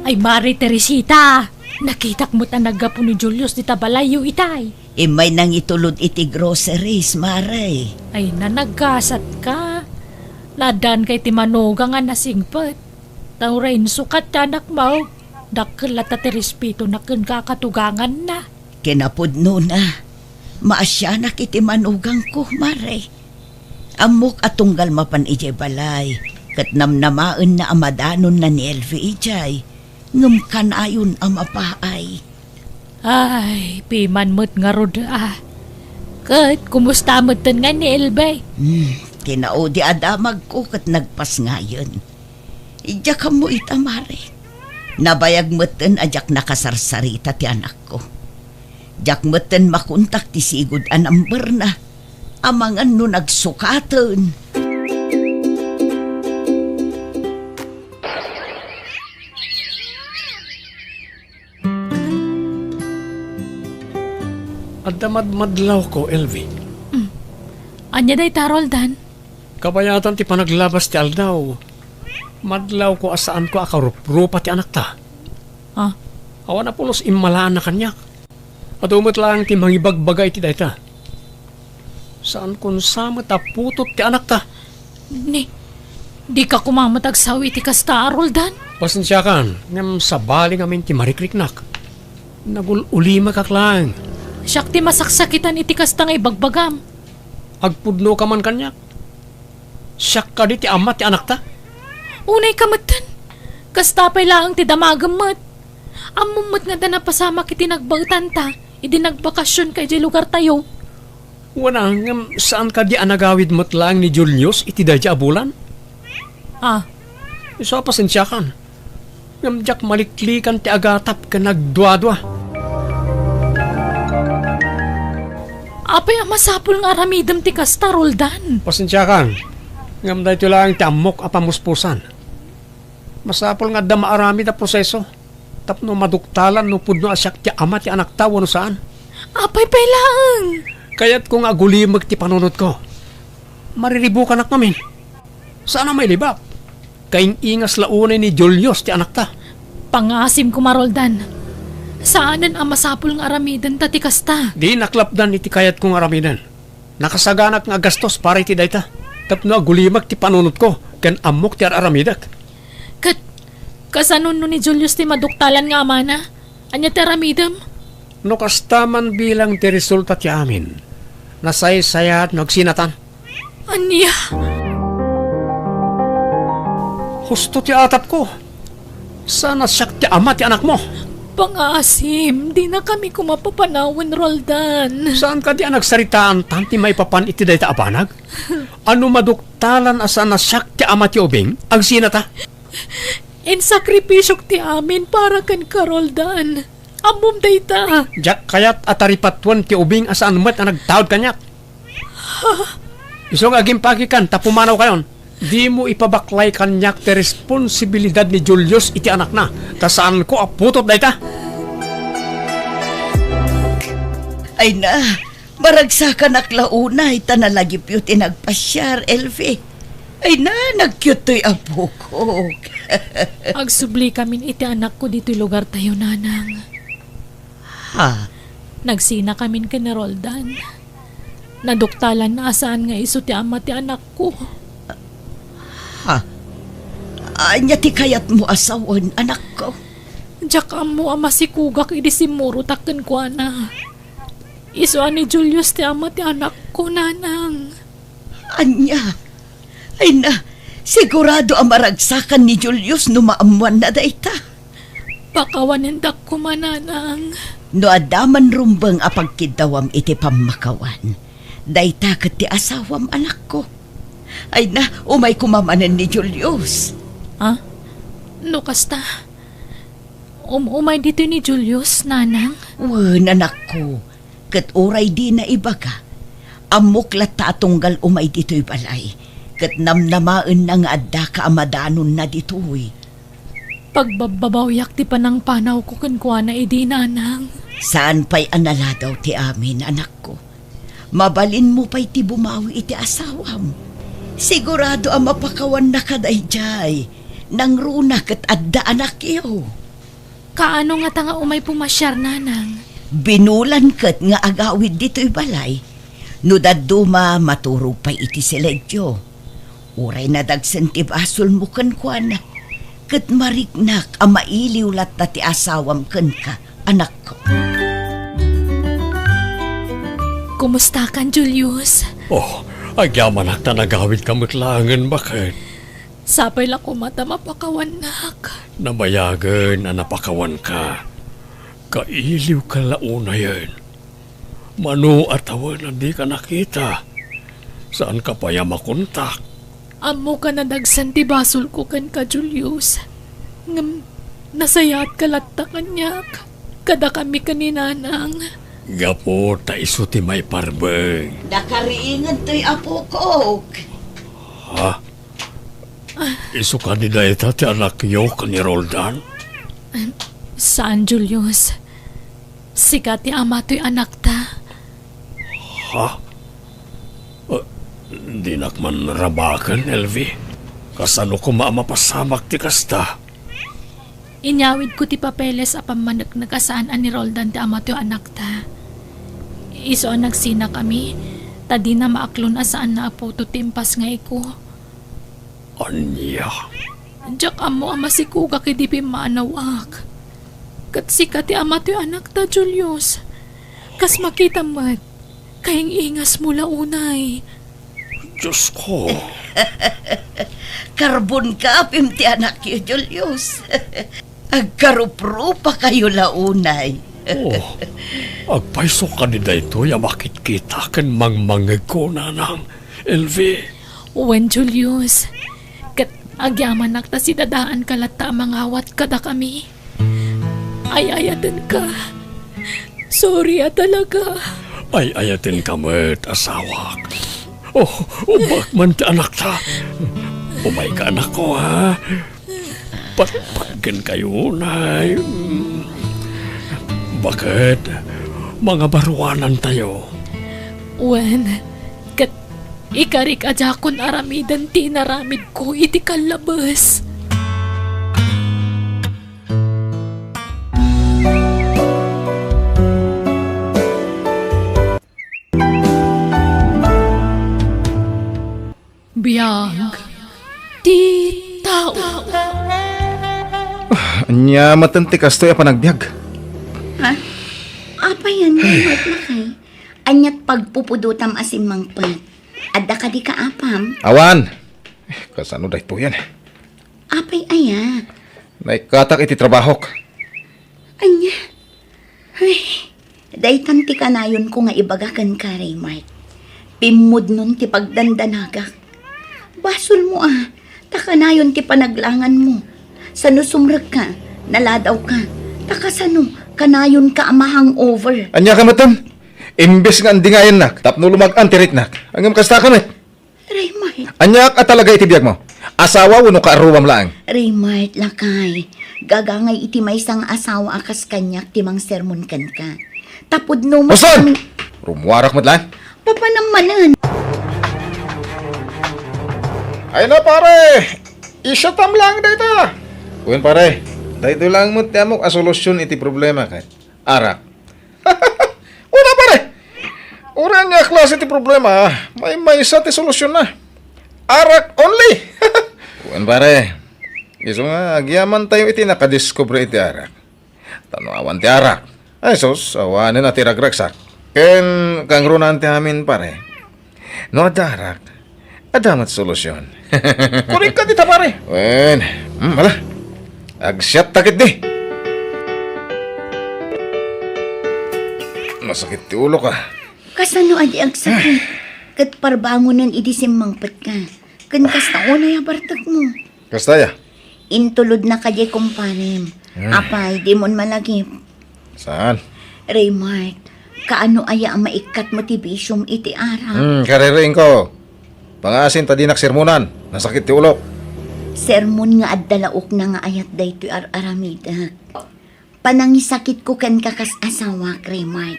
Ay, Mari Teresita, nakitak mo tanaga po ni Julius di tabalayo itay. May nang itulod iti groceries, Maray. Ay, nanagkasat ka. Ladan kay timanuga nga nasingpet. Tawrain sukat tanak mo. Dakkel at respeto na kun kakatugangan na. Kinapudno na. Maasyanak iti manugang ko, Maray. Amok atunggal mapan ijay balay. Kat namnamaen na amadanon na ni Elvi ijay. Ngem kanayon amapaay. Ay, piman mo't nga rod Kat, kumusta mo't nga ni Elbay? Kinaudi adamag ko kat nagpas ngayon. Ija ka mo itamare. Nabayag moten ajak nakasarsarita ti anak ko. Jak moten makuntak ti sigud anamber na. Amangan no nagsukaten. At madlaw ko, Elvi. Anya day taroldan? Kabayatan ti panaglabas ti aldaw. Madlaw ko asaan ko akarup-rupa ti anak ta. Ah, Awan na pulos imalaan na kanyak. At umot lang ti mangibagbagay ti dayta. Saan kun sama ta putot ti anak ta? di ka kumamatag sawi ti kasta roldan? Pasensya kan, ngam sabali ngamin ti marikriknak. Nagululima kaklang. Siyak ti masaksakitan iti kasta nga ibagbagam. Agpudno ka man kanyak. Siyak ka di ti ama ti anak ta. Unay kamatan. Kasta pa'y laang ti damagamot. Amumot nga da napasama kiti nagbautan ta. Idi nagbakasyon kay di lugar tayo. Wana, ngam saan ka di anagawid mo't lang ni Julius iti dadya abulan? Ah, So pasensya kan. Ngam jak maliklikan ti agatap ka nagdwa-dwa. apay ang masapul nga aramidam ti kasta roldan. Pasensya kan. Ngam dahito lang ti amok apamuspusan. Masapol nga da maarami da proseso. Tapno maduktalan no pudno asyak ti ama ti anak tawo no saan. Apay pa'y laang. Kaya't kung agulimag ti panunod ko. Mariribukan ak namin. Saan ang may libak? Kaing ingas launay ni Julius ti anak ta. Pangasim ko maroldan. Saanan ang masapul nga aramidan ta ti kasta? Di naklapdan iti kayat kong aramidan. Nakasaganak nga gastos para iti dayta. Tapno agulimag ti panunod ko. Kan amok ti aramidak. Kat, kasanon no ni Julius ti maduktalan nga amana? Anya ti aramidam? No kastaman bilang ti resulta ti amin. Nasay-sayat nagsinatan. Anya? Husto ti atap ko. Sana siyak ti ama ti anak mo. Pangasim, di na kami kumapapanawan, Roldan. Saan ka di nagsaritaan tanti may papan iti dayta abanag? Ano maduktalan asa na siyak ti ama ti ubing? Ang sinata? In sakripisyok ti amin para kan ka, Roldan. Amom dayta. Jak kayat ataripatwan ti ubing asaan met na nagtawad kanyak. Isong aging pagikan, tapumanaw kayon. Di mo ipabaklay kanyak ti responsibilidad ni Julius iti anak na. Tasaan ko aputot dayta. Ay na, maragsakan aklaunay tanalagip yu tinagpasyar, Elvi. Ay na, nag-cute to'y apo ko. Agsubli kamin iti anak ko dito lugar tayo, nanang. Ha? Nagsina kamin ka ni Roldan. Naduktalan na asaan nga iso ti ama ti anak ko. Ha? Anya ti kayat mo asawan, anak ko. Diyak mo ama si Kugak idi si Muro taken ko na. Iso ni Julius ti ama ti anak ko, nanang. Anya? Ay na, sigurado ang maragsakan ni Julius no maamuan na dayta. Pakawanindak ko mananang. No adaman rumbang apagkidawam iti pamakawan. Dayta ket ti asawam anak ko. Ay na, umay kumamanan ni Julius. Ha? No kasta. Umay dito ni Julius, nanang. Wan, anak ko. Kat oray di na ibaga. Amok lata atunggal umay dito'y balay. Kat namnamaan na nga adda ka amadanon na dito'y. Pagbabawyak ti panang panaw ko kankwa na idi, nanang. Saan pa'y anala daw ti amin, anak ko? Mabalin mo pa'y ti bumawi iti asawam. Sigurado ang mapakawan na kadayjay. Nang runa kat adda anak iyo. Kaano nga tanga umay pumasyar, nanang? Binulan kat nga agawid dito'y balay. No daduma maturog pa'y iti seledyo. Uray na dagsentib asol mo kankwa na. Kat mariknak ang mailiw lat na ti asawam kan ka, anak ko. Kumusta kan, Julius? Oh, agyaman na nagawid kamutlangan bakit? Sapay lang kumata mapakawanak. Nabayagan na napakawan ka. Kailiw ka launa yan. Mano at awan na di ka nakita. Saan ka pa ya makontak? Amo ka na dagsan ti basol ko kan ka, Julius. Ngam, nasayat ka latta kanyak. Kada kami kaninanang. Gapo ta iso ti may parbeng. Nakariingan to'y apo ko. Ha? Iso ka ni Daita ti anak yo ka ni Roldan? Saan, Julius? Sikat ti ama to'y anak ta. Ha? Di nakman rabakan, Elvi. Kasano ko maamapasamak ti kasta? Inyawid ko ti papeles apam manak nagkasaan ni Roldan ti ama to'y anak ta. Iso ang nagsina kami. Tadi na maaklon asaan na apo to timpas nga iko. Anya? Diyak amo ama si Kuga kidipi maanawak. Kat sikat ti ama to'y anak ta, Julius. Kas makita mat. Kaing ingas mula unay. Diyos ko. Karbon ka, ti anak yo, Julius. Agkarupro pa kayo launay. Oh, agpaiso ka ni Daito ya makit kita kan mangmangag ko nanang. Elvi. Wen, Julius. Kat agyaman nakta si dadaan kalata mangawat kada kami. Ay-ayatan ka. Sorry talaga. Ay ayatin kamet asawak. Oh, ubak man ti anak ta. Umay ka anak ko ha. Patpatgan kayo nay. Bakit? Mga baruanan tayo. Wen, kat ikarik ajakon aramidan ti naramid ko iti kalabas. Biyag ti tao. Anya matanti kastoy a panagbiag. Ha? Apa yan, maymat na kay? Anyat pagpupudutam asim mangpat. Adda ka di ka apam? Awan! Kasano dahi po yan? Apay aya? Naikatak iti trabahok. Anya? Ay, daytan ti kanayon ko nga ibagakan ka, Raymart. Pimod nun ti pagdandanagak. Basol mo takanayon ti panaglangan mo. Sano sumrag ka, naladaw ka. Takasano, kanayon ka amahang over. Anya ka matan? Imbes nga andi nga yan nak. Tapno lumag-an tirik nak. Hanggang kasta ka na. Raymart, Anya at talaga iti biyag mo. Asawa wano ka aruwam lang. Raymart, lakay. Gagangay iti may isang asawa akas kanyak timang sermon kan ka. Tapod no mo Osan! Rumuwarak mo lang. Papanamanan. Ay na pare! Isatam lang dito. Uwan pare. Dahito lang mo tiyamok a solusyon iti problema kay. Arak. Una pare. Ura niya klase iti problema. May isa ti solusyon na. Arak only. Uwan pare. Iso nga agyaman tayo iti nakadiscover iti arak. Tanawan ti arak. Ay sos, awanin na ti ragragsak. Ken kang runan ti amin pare. No adarak. Adamat solusyon. Kurik ka dita pare. Wen, wala. Agsyat takit di. Masakit ti ulo ka. Kasano adi agsakit? Kat parbangunan idisim mangpat ka. Kan kasta una ya bartag mo. Kastaya. Intulod na kajay kumpanim. Apay, di mon malagip. Saan? Raymart, kaano aya ang maikat motivasyong iti ara? Kaririin ko. Pangasin ta dinak sermonan. Nasakit ti ulo. Sermon nga addalaok na nga ayat daytoy aramidak. Panangisakit ko kan kakas asawa, Raymart.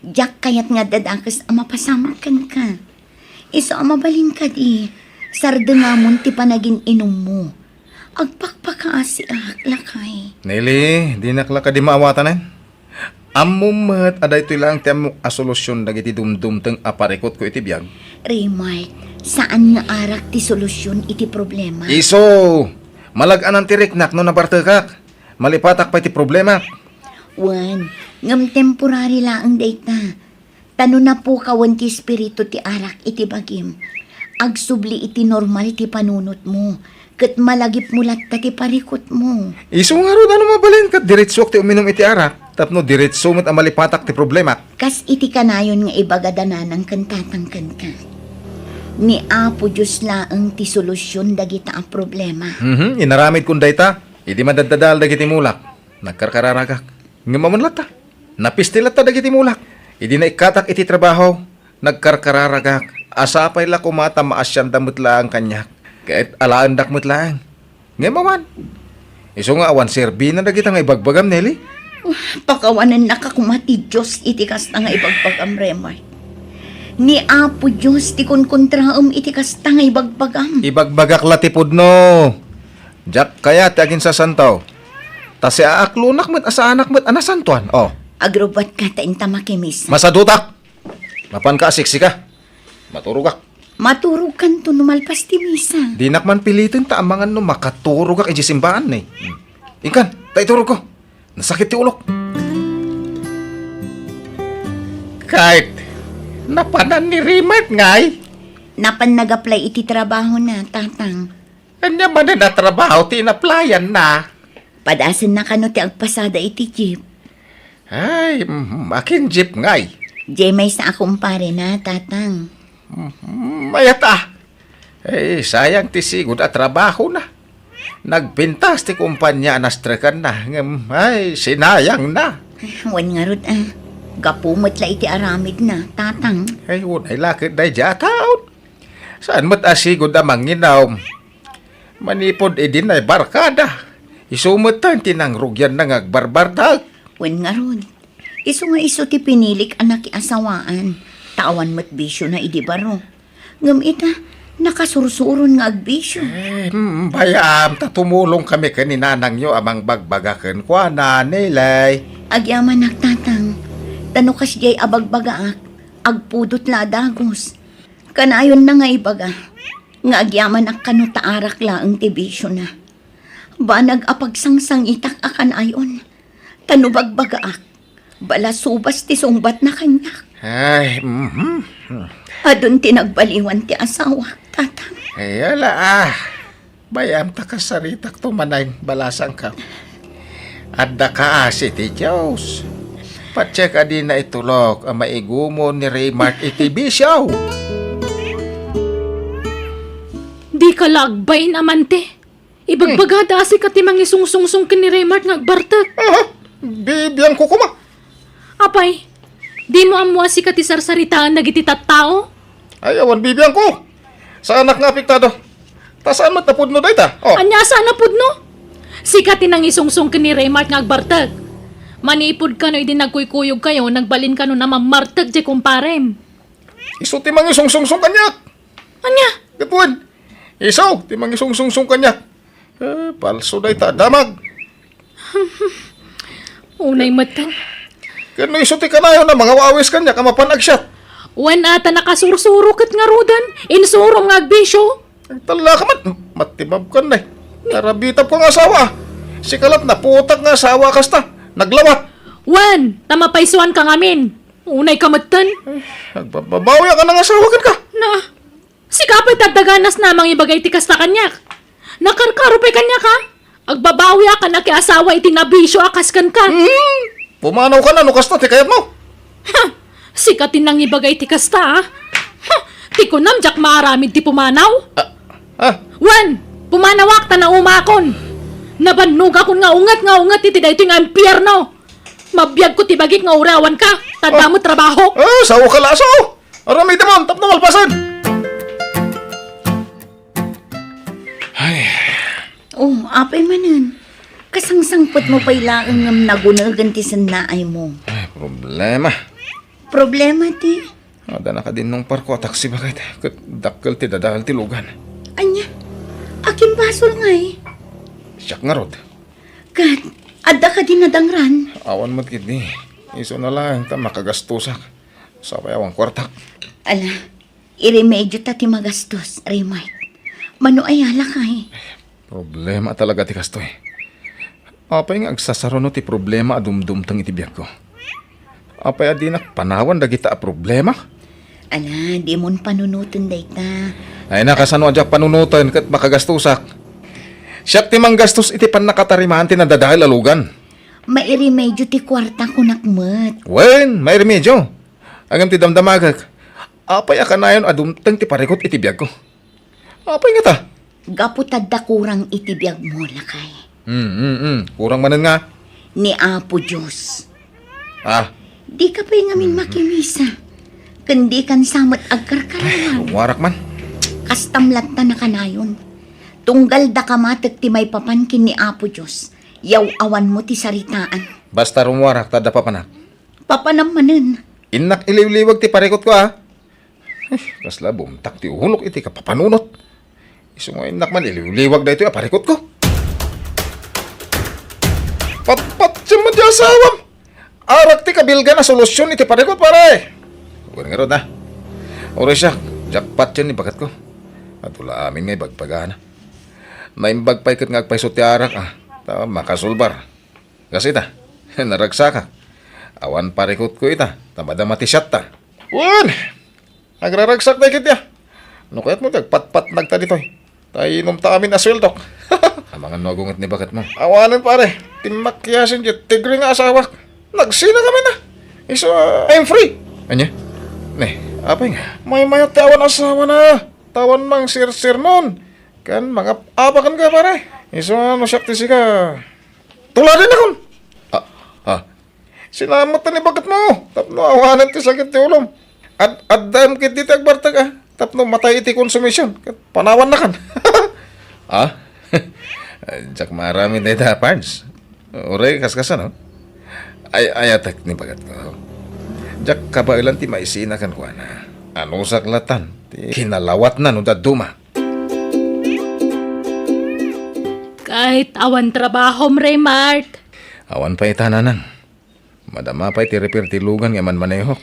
Jak kayat nga dadakas ang mapasama kan ka. Iso ang mabalin ka di. Sardo nga mon ti panagin inom mo. Agpakpakaasi lakay. Nelly, dinak la ka di maawatan eh. Amumat aday ito lang ti amok asolusyon dagiti dumdum teng aparikot ko iti biyag. Raymart, saan nga arak ti solusyon iti problema? Iso! Malagaan ti riknak no nabartekak. Malipatak pa iti problema. Wan, ngam temporary laang data. Tano na po kawan ti espiritu ti arak iti bagim. Agsubli iti normal ti panunot mo. Kat malagip mulat ta ti parikot mo. Iso nga ro ano mabalin kat diretsok ti uminom iti arak. Tapno diretso mo't ang malipatak ti problema. Kas iti kanayon nga ibagadanan ng kantatangkan ka. Ni Apo Diyos laang ti solusyon dagita ang problema. Inaramid kung dayta. Idi madadadal dagiti mulak. Nagkarkararagak. Ngamamanlat ta. Napistilat ta dagiti mulak. Idi na ikatak iti trabaho. Nagkarkararagak. Asapay la kumata maasyan damot lang kanyak. Kahit alaan dakmot lang. Ngamaman. Iso nga awan serbi na dagita nga ibagbagam, Nelly. Pakawanan nakakumati Diyos iti kasta nga ibagbagam, Raymart. Ni Apo Diyos ti konkontraam iti kasta nga ibagbagam. Ibagbagak latipod no. Jak kaya ti agin sa santaw. Ta si aaklunak met asa anak met anasantuan. Oh, Agrobat ka ta inta makimis. masadutak. Mapan ka asiksi ka. Maturugak. Maturog kan to numalpas ti misa. Dinak man pilitin ta amangan no makaturugak iji simbahan eh. Ikan, ta iturog ko. Nasakit ti ulok. Kahit napanan ni Rimat ngay, Napan nag-apply iti trabaho na, tatang. kanya man na trabaho tinaplayan na. Padasan na kano ti agpasada iti jeep. Ay, makin jeep ngay. Jemay sa akong pare na, tatang. Mayata. Eh, sayang ti sigod at trabaho na. Nagpintas ti kumpanya anastrekan na. Ay, sinayang na. Wan nga rod Gapumot la iti aramid na, tatang. Ay, unay lakit na jataon. Saan mo't asigod amang ginaw? Manipod idin ay barkada. Isumutan tinangrugyan na ngagbarbardag. Wan nga rod. Iso nga iso ti pinilik anak asawaan. Tawan mo't bisyo na idibaro. Ngam ita, nakasursuron nga agbisyo. Bayam, tatumulong kami kaninanang nyo amang bagbagaken kwa na nilay. Agyaman nagtatang. Tano kas jay abagbagaak. Agpudot la dagos. Kanayon na nga ibaga. Nga agyaman ak kano taarak laang ti bisyo na. Banag apagsangsang itak akan ayon. Tano bagbagaak. Bala subas ti sungbat na kanyak. Ay, Adun tinagbaliwan ti asawa, tatang. ay ala Bayam ta kasaritak tumanay balasang ka. Adda ka asi ti Diyos. Patsek adi na itulog ang maigumon ni Raymart iti bisyaw. Di ka lagbay naman te. Ibagbagada si katimang isungsungsung kini Raymart nga agbartek. Bibiyang ko kuma. Apay, di mo amwa si katisarsaritaan na gititat tao? Ayawan bibiyang ko. Sa anak nga apektado. Ta saan matapod no dayta? Oh. Anya sana pud no? Si katinang isungsung kini Raymart nga agbartek. Manipod ka no idi nagkuykuyog kayo, nagbalin ka no na mamartag di kumparem. Iso timang isungsungsung kanyak. Anya? Gatuan. Iso timang isungsungsung kanyak. Palso dayta damag. Unay matan. Kano iso ti kanayo na mga wawis kanyak ang mapanagsyat. Wen ata nakasursurukit nga rudan, insurom nga agbisyo. Tala ka man. Matibab ka na eh. Narabitab ko nga asawa. Si kalat na putak nga asawa kasta. Naglawat. Wen, tamapaisuan ka ngamin. Unay kamatan. Nagbabawi ka ng asawa ka. Na, si kapay tadaganas namang ibagay ti kasta kanyak. Nakarkarupay kanyak ha. Agbabawi ka na kay asawa itinabisyo akas kan ka. Pumanaw ka na, nukas na, tikayat mo. Ha, si katinang ibagay ti kasta ha. Ha, ti kunam jak maaramid ti pumanaw. Wen, pumanawak ta na umakon. Nabannog ako nga ungat iti dayto nga impyerno. Mabiyag ko tibagik nga urawan ka. Tanda mo trabaho. Sao ka laso? Aramid mo, tapno malpasan. Oh, apay manan. Kasangsangpot mo pa ilaang ngam nagunagan ti sanaay mo. Ay, problema. Problema ti. Ada na ka din nung parko taksi bakit. Kat dakkel ti dadahal ti lugan. Anya, akin basol nga eh. Siyak nga rod. Kat, adda ka din nadangran. Awan mo't kidni. Iso na lang ta makagastusak. Sa payawang kwartak. Ala, iremedyo ta ti magastos, Raymart. Mano ay ala ka eh. Problema talaga ti kastoy. Apay nga agsasaro no ti problema adumdumtang iti biyak ko. Apay adinak panawan dagita a problema. Ala, di mon panunutan day ta. Ay nakasano adyak panunutan kat makagastusak. Siyak ti manggastos iti pan nakatarimahan ti nadadahil alugan. Mairemedyo ti kwarta ko nakmet. Wen, may remedyo. Agam ti damdamagak. Apay akanayon adumtang ti parikot iti biyak ko. Apay nga ta? Gaputad da kurang itibiyag mo lakay. Kurang manan nga. Ni Apo Diyos. Ah, Di ka pa'y ngamin makimisa. Kundi kan samot agkarkarawan. warak man. Kastamlat ta na kanayon. Tunggal da ka matek ti may papankin ni Apo Diyos. Yaw awan mo ti saritaan. Basta rumwarak tada pa panak. Papanamanan. Inak iliw-liwag ti parikot ko ah. Kasla bumtak ti uhulok iti kapapanunot. Iso nga inak man iliw-liwag da ito parikot ko. Pat siya man di asawam. Arak ti kabilga na solusyon iti parikot pare. Huwag nga ron na. Uri siya, jackpot yan ni bagat ko. At wala amin nga ibagpagana. Naimbag pa ikat nga agpaisot ti arak ah. Ta makasulbar. Kasi ta, naragsa ka. Awan parikot ko ita, tamada matisyat ta. Uwan! Nagraragsak na ikit ya. Ano kaya't mo nagpatpat nagta dito eh. Tayo inom ta amin na sweldo. Amangan mo agungat ni bagat mo. Awanan pare, timakyasin dyan, tigre nga asawa. Nagsina kami na. Iso, I'm free. Anya? Ne, apay nga. May mayat tawan asawa na. Tawan mang sir-sir nun. Kan, mga apakan ka pare. Iso, ano syakti si ka. Tularin akong. Sinamat na ni bagat mo. Tapno awanan ti sakit ti ulom. Addam kit di tagbartag ah. Tapno matay iti konsumisyon. Panawan na kan. Jak marami na ita parts. Uray kaskasa no? Ay atak ni bagat ko. Jak kabailan ti maisina kan ko na. Ano saklatan? Ti kinalawat na no daduma. Kahit awan trabaho, Raymart. Awan pa itananan. Madama pa iti repair ti lugan nga man manehok.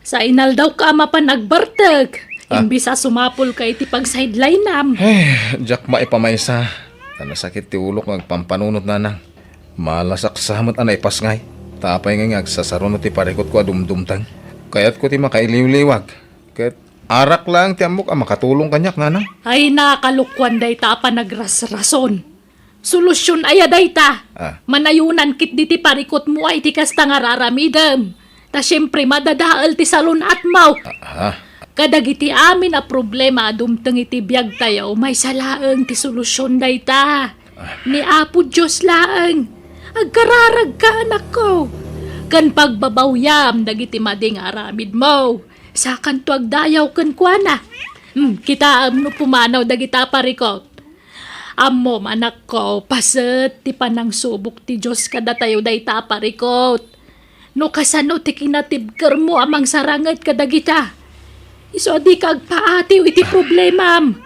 Sa inal daw ka mapan nagbartag. Imbisa sumapol ka iti pag-sideline nam. Jak maipamaysa. Ano sakit ti ulok ngagpampanunot na nang. Malasak samot anay pasngay. Tapay nga agsasarunot ti parikot ko adumdumtang. Kaya't ko ti makailiw-liwag. Kaya't arak lang ti amok makatulong kanyak nanang. Ay nakalukwan day ta pa nagrasrason. Solusyon ay aday ta. Manayunan kit di ti parikot mo ay ti kasta nga raramidam. Ta syempre madadaal ti salon at mau. Kadagiti amin a problema dumteng iti biyag tayo may salaeng ti solusyon day ta. Ni Apo Diyos laeng. Agkararag ka anak ko. Kan pagbabawyam dagiti mading aramid mo. Sakan to agdayaw kan kuana. Kita no pumanaw dagita parikot. Amom anak ko, paset ti panang subok ti Diyos kada tayo day ta parikot. No kasano ti kinatibker mo amang sarangat kadagita. Iso di kag paatiw iti problemam.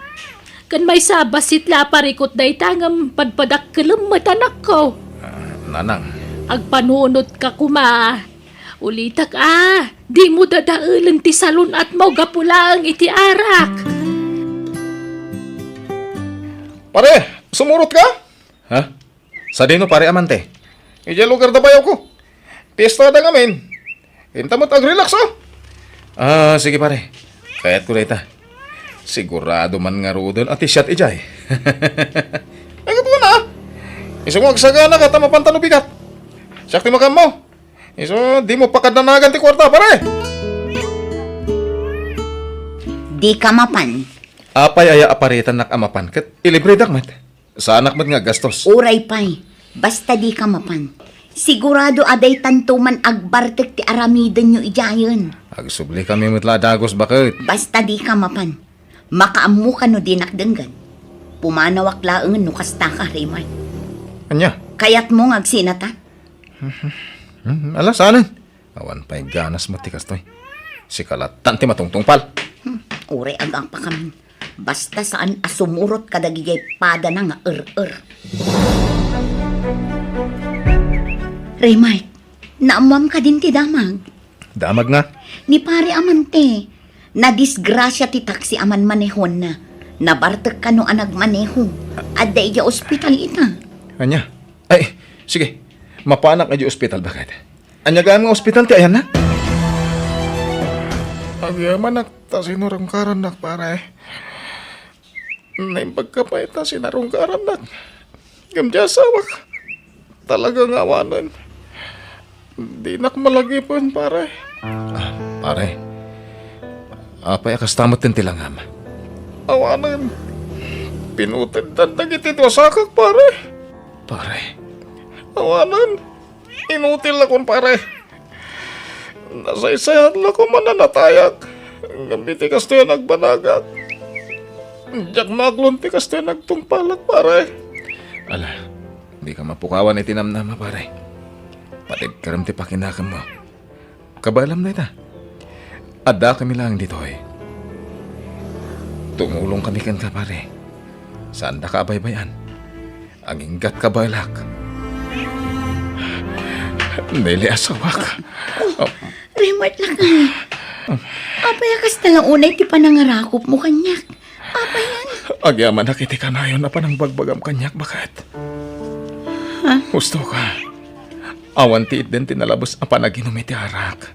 Kan may sabasit la parikot day tangam padpadak kalamat anak ko. Nanang. Agpanunot ka kuma. Ulitak di mo dadaulan ti salon at mo gapulang iti arak. Pare, sumurot ka? Ha? Sa dino pare amante? Ija lugar da bayaw ko. Pista da ngamin. Hinta mo't ag-relax sige pare. Kaya't ko rita. Sigurado man nga rodon at isyat ijay. Ay po na. Iso mo agsagana ka tama pantano bigat. Sakti makam mo. Iso di mo pakadanagan ti kwarta pare. Di ka mapan. Apay aya aparitan nak amapan ket ilibre dakmat. Sa anak mo't nga gastos. Uray pay, basta di ka mapan. Sigurado aday tantuman agbartek ti aramidan nyo ijayon. Agsubli kami mutla dagos bakit? Basta di ka mapan. Makaamu ka no dinakdenggan. Pumanawak laeng no kasta ka, Raymond. Anya? Kayat mo ngagsinata? Ala, saanan? Awan pa'y ganas mo ti kastoy. Si kalatan ti matungtungpal. Uray agang pa kami. Basta saan asumurot kadagigay pada na nga Raymond, naamam ka din ti damag. Damag nga. Ni pare amante, na disgrasya ti taksi aman manehon na. Nabartek ka no anag maneho. At iya ospital ita. Anya? Ay, sige. Mapanak na di ospital bakit? Anya gaan nga ospital ti ayan na? Agyaman nak, ta sinurang karanak pare. Naimbag ka pa ita sinarong karanak. Gamdyasawak. Talagang awanan. Di nak malagi po pare. Pare. Apay akastamot din tilangam. Awanan. Pinutid dan nagitid wasakak pare. Pare. Awanan. Inutil akong pare. Nasaysayan lang ko mananatayak. Gambiti kasto yan nagbanagak. Diyak maglunti kasto yan nagtungpalak pare. Ala, di ka mapukawan itinamnama pare. Patid karam ti pakinakam mo. Kabalam na ita. Ada kami lang dito eh. Tumulong kami kan ka pare. Saan da ka abaybayan? Ang ingat ka balak. Nili asawak. Raymond lang ay. Apayakas talang unay ti panangarakop mo kanyak. Apayan. Agyaman nakiti ka na yun na panang bagbagam kanyak bakit? Gusto ka. Awan ti din tinalabos ang panaginom iti arak.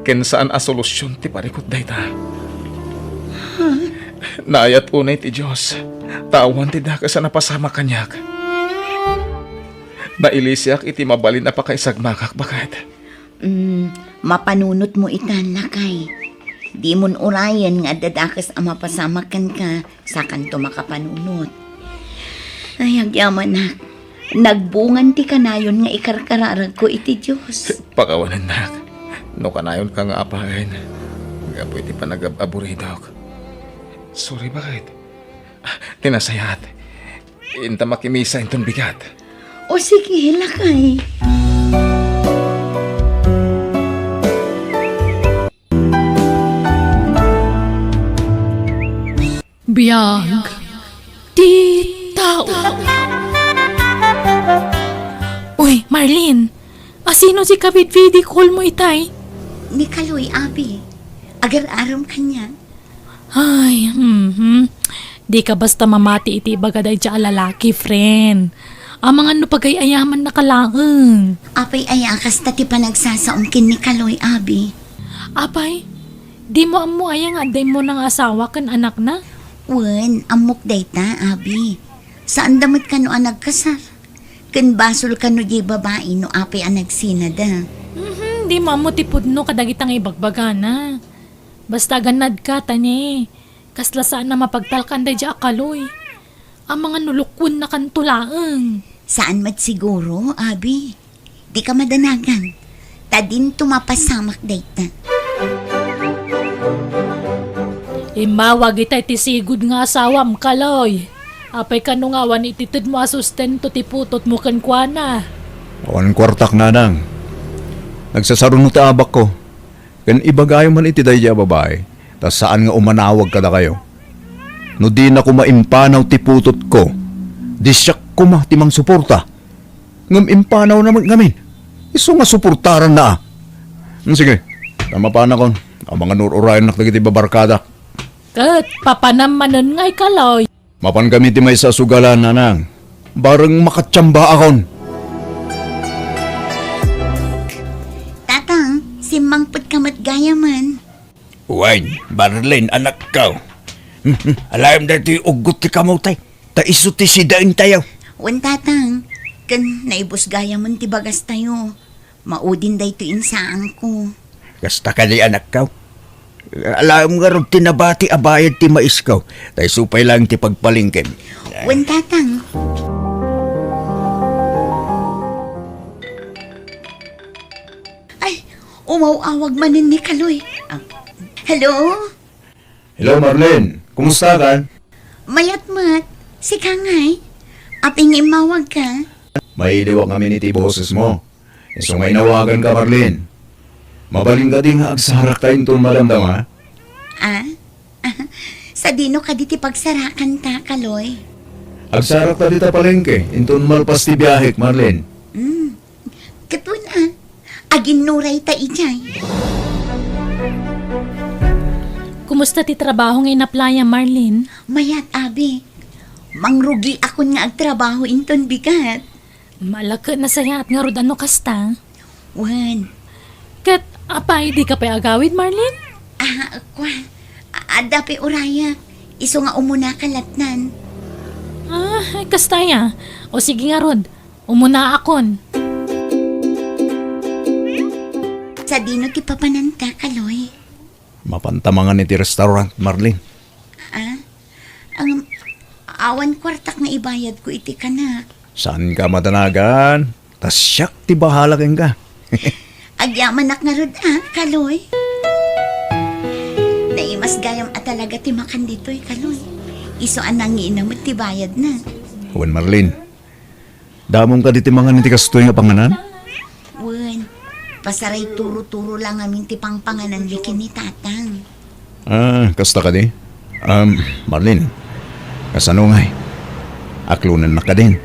Ken saan a solusyon ti parikot dayta. Naayat unay ti Diyos. Tawan ti daka sa napasama kanyak. Nailisyak iti mabalin na pakaisagmakak bakit? Mapanunot mo itan lakay. Di mon urayan nga dadakas ang mapasamakan ka sa kanto makapanunot. Ay, agyaman na. Nagbungan ti kanayon nga ikarkararag ko iti Diyos. Pakawanan nak. No kanayon ka nga apahin. Gapo iti panag-aburidok. Sorry bakit? Tinasayat. Inta makimisa intong bigat. O sige, lakay. Biyag. Di tao. Uy, Marlene. Asino si kabit video call mo itay? Ni Kaloy, abi. Agar-aram kanya. Ay, Di ka basta mamati iti bagaday dya lalaki, friend. Ang mga nupagay-ayaman na kalaang. Apay ayakas tati panagsasaungkin ni Kaloy, abi. Apay, di mo amo ayang aday mo ng asawa kan anak na? Wen, amok dayta, abi. Saan damot ka no ang nagkasar? Kan basol ka no di babae no apay ang nagsinada. Di mo amo tipod no kadagitang ibagbaga na. Basta ganad ka, tani. Kaslasaan na mapagtalkan day dya akaloy. Ang mga nulukun na kantulaang. Saan mat siguro, abi? Di ka madanagan. Tadin tumapasamak dayta. Imawag itay tisigod nga asawam kaloy. Apay kanungawan ititid mo asustento tiputot mo kankwana. Awan kwartak nanang. Nagsasarunod ta abak ko. Kan ibagayo man iti dayja babae. Tas saan nga umanawag kada kayo. No di na ko maimpanaw ti putot ko. Disyak ko timang suporta. Ngam impanaw naman ngamin. Iso nga suportaran na. Sige, tama pa na kon. Ang mga nururayan nakagiti babarkada. Kat, papanamanon nga'y kaloy. Mapan kami ti may sasugalan nanang. Bareng makatsamba akon. Tatang, simangpot ka matgaya man. Uwain, Marlene, anak ka. Alayam dito yung ugot ti kamutay. Ta iso ti sidain tayo. Wen tatang, kan naibos gaya man ti bagas tayo. Maudin day to insaan ko. Kasta ka di anak ka. Alayam nga rin tinabati abayad ti mais ka. Tay supay lang ti pagpalingkin. Wen tatang, Umawawag manin ni Kaloy. Hello? Hello, Marlene. Kumusta ka? Mayat-mat. Si Kangay. Aping imawag ka. Mailiwak kami ni ti boses mo. Iso nga inawagan ka, Marlene. Mabaling ka din nga agsarak tayong itong malamdam, ha? Sa dino ka diti pagsarakan ta, Kaloy. Agsarak ta dita palengke. Intun malpas ti biyahek, Marlene. Katuna. Agin nuray ta ijay. Kumusta ti trabaho nga inaplaya, Marlene? Mayat, abi. Mangrugi ako nga agtrabaho inton bigat. Malaka na sayat nga rod ano kasta. Wan. Kat, apay di ka pa agawid, Marlene? Kwa. Adapi uraya. Iso nga umuna kalatnan. Ay, kastaya. O sige nga rod, umuna akon. Sa dino ti papananta, Kaloy. Mapantamangan ni ti restaurant, Marlene. Ang awan kwartak nga ibayad ko iti kanak. Saan ka matanagan? Tas siyak ti bahala keng ka. Agyaman nga rod Kaloy. Naimas gayam at talaga ti makan dito'y Kaloy. Iso anang inamot ti bayad na. Wan, Marlene. Damong ka diti mga niti kastoy nga panganan? Wan, pasaray turo-turo lang amin ti pangpanganan likin ni tatang. Kasta ka di? Marlene. Kasanungay. Aklunan na ka din.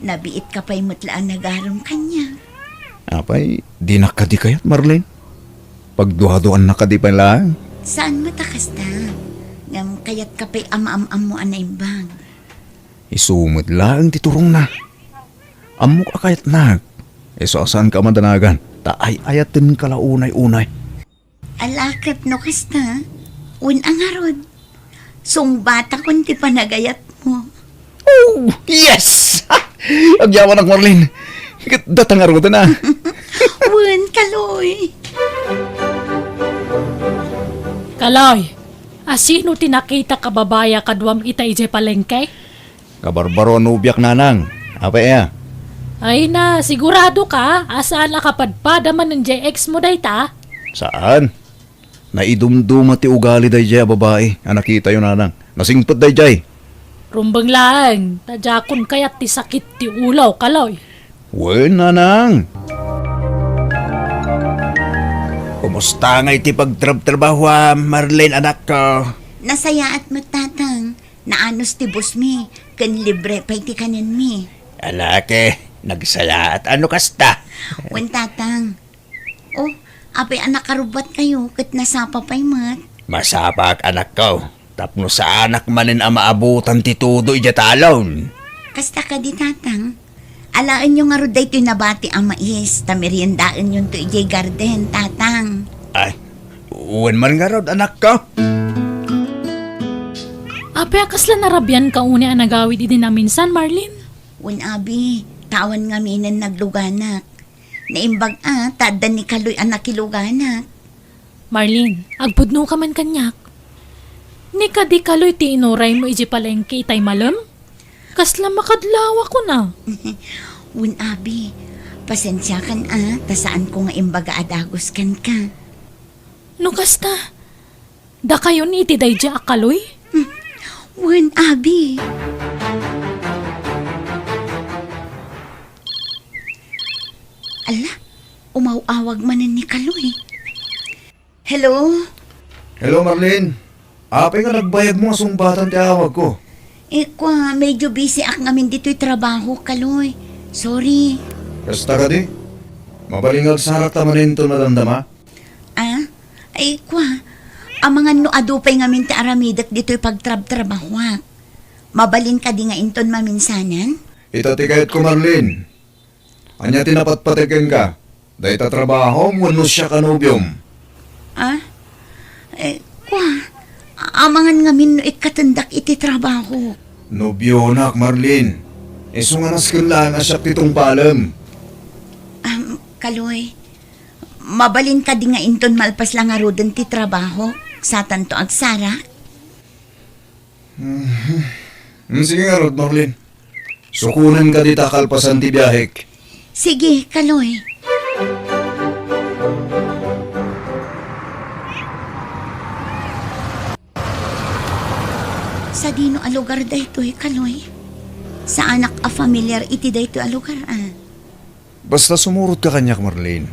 Nabiit ka pa'y matlaan nagarong kanya. Apay, di na ka di kayat, Marlene. Pagduha-duhan na ka di pa lang. Saan matakas ta? Ngam kayat ka pa'y ama-am mo anay bang. Isumot lang titurong na. Amok akayat nag. So saan ka madanagan? Taay-ayatin ka launay-unay. Alakap no kasta. Un ang harod. Sung bata kun ti panagayat mo. Oh, yes! Agyawan ak, Marlene. Datang aruta na. Un, Kaloy. Kaloy, asino tinakita ka babaya kadwam ita ije palengke? Kabarbaro nubiak nanang. Apa ya? Ay na, sigurado ka, asaan akapadpada man ng JX mo dayta? Saan? Naidumduma ti ugali day jay babae. Nakita yun nanang. Nasingpot day jay. Rumbang lang, tadjakon kayat ti sakit ti ulaw, Kaloy. Wen, nanang. Kumusta nga iti pagtrabaho, Marlene, anak ko? Nasaya at magtatang. Naanos ti bus mi. Kan libre pa'y ti kanin mi. Alake, nagsaya at ano kasta? Wen tatang. Oh, apay anak karubat kayo. Kat nasapa pa'y mat. Masapak anak ko. Tapno sa anak manin ang maabutan ti tudo ijatalon. Kasta ka di tatang. Alaan nyo nga ruday ito nabati ang mais. Tamiriandaan yun to ijay garden, tatang. Ay, uwan man nga rod anak ko. Apay akasla narabyan ka uni ang nagawid idi na minsan, Marlene? Wen abi, tawan nga minen nagluganak. Naimbag tada ni Kaloy anak kiluganak. Marlene, agpudno ka man kanyak. Ni kadi Kaloy ti inuray mo iji palengke itay malam? Kasla makadlawa ko na. Wen abi, pasensya kan tasaan ko nga imbaga adagos kan ka. No kasta, da kayo ni iti dayja Kaloy? Wen abi. Ala, umawawag manan ni Kaloy. Hello? Hello, Marlene. Apay nga nagbayag mo nga sumbatan ti awag ko. Kwa, medyo busy ak ngamin dito'y trabaho, Kaloy. Sorry. Kasta ka di? Mabalingag sarak tamanin ito nadandama? Ay, kwa. Ang mga nuadupay ngamin ti aramidak dito'y pagtrabaho. Mabalin ka di nga inton maminsanan? Ito ti kayat ko, Marlene. Anya tinapatpatikin ka. Dahil ta trabaho, wano siya kanubyom. Kwa. Amangan ngamin no ikatandak iti trabaho. Nobyo nak, Marlene. Iso nga naskin lang asyak titong palam. Kaloy, mabalin ka di nga inton malpas lang arudan ti trabaho. Sa tanto agsara. Sige nga, Rod, Marlene. Sukunan ka di takalpasan ti biyahek. Sige, Kaloy. Sa dino a lugar daytoy, Kaloy. Sa anak a familiar iti daytoy a lugar, Basta sumurot ka kanyak, Marlene.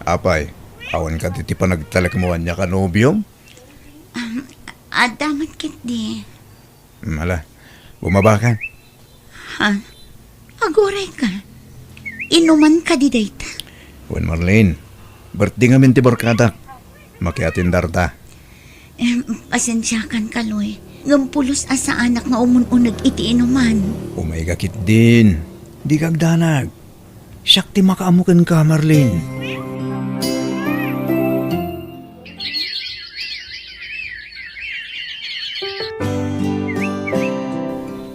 Apay, awan ka titi pa nagtalakmuan niya ka nobyom? Damat kit di. Mala, bumaba ka. Ha? Agoray ka. Inuman ka di dayta. Wan Marlene, birthday nga minti barkada. Makiatindar ta. Pasensya kan, Kaloy. Ngampulos asa anak nga umununag iti inuman. Umay kakit din. Di kagdanag. Siyak ti makaamukan ka, Marlene.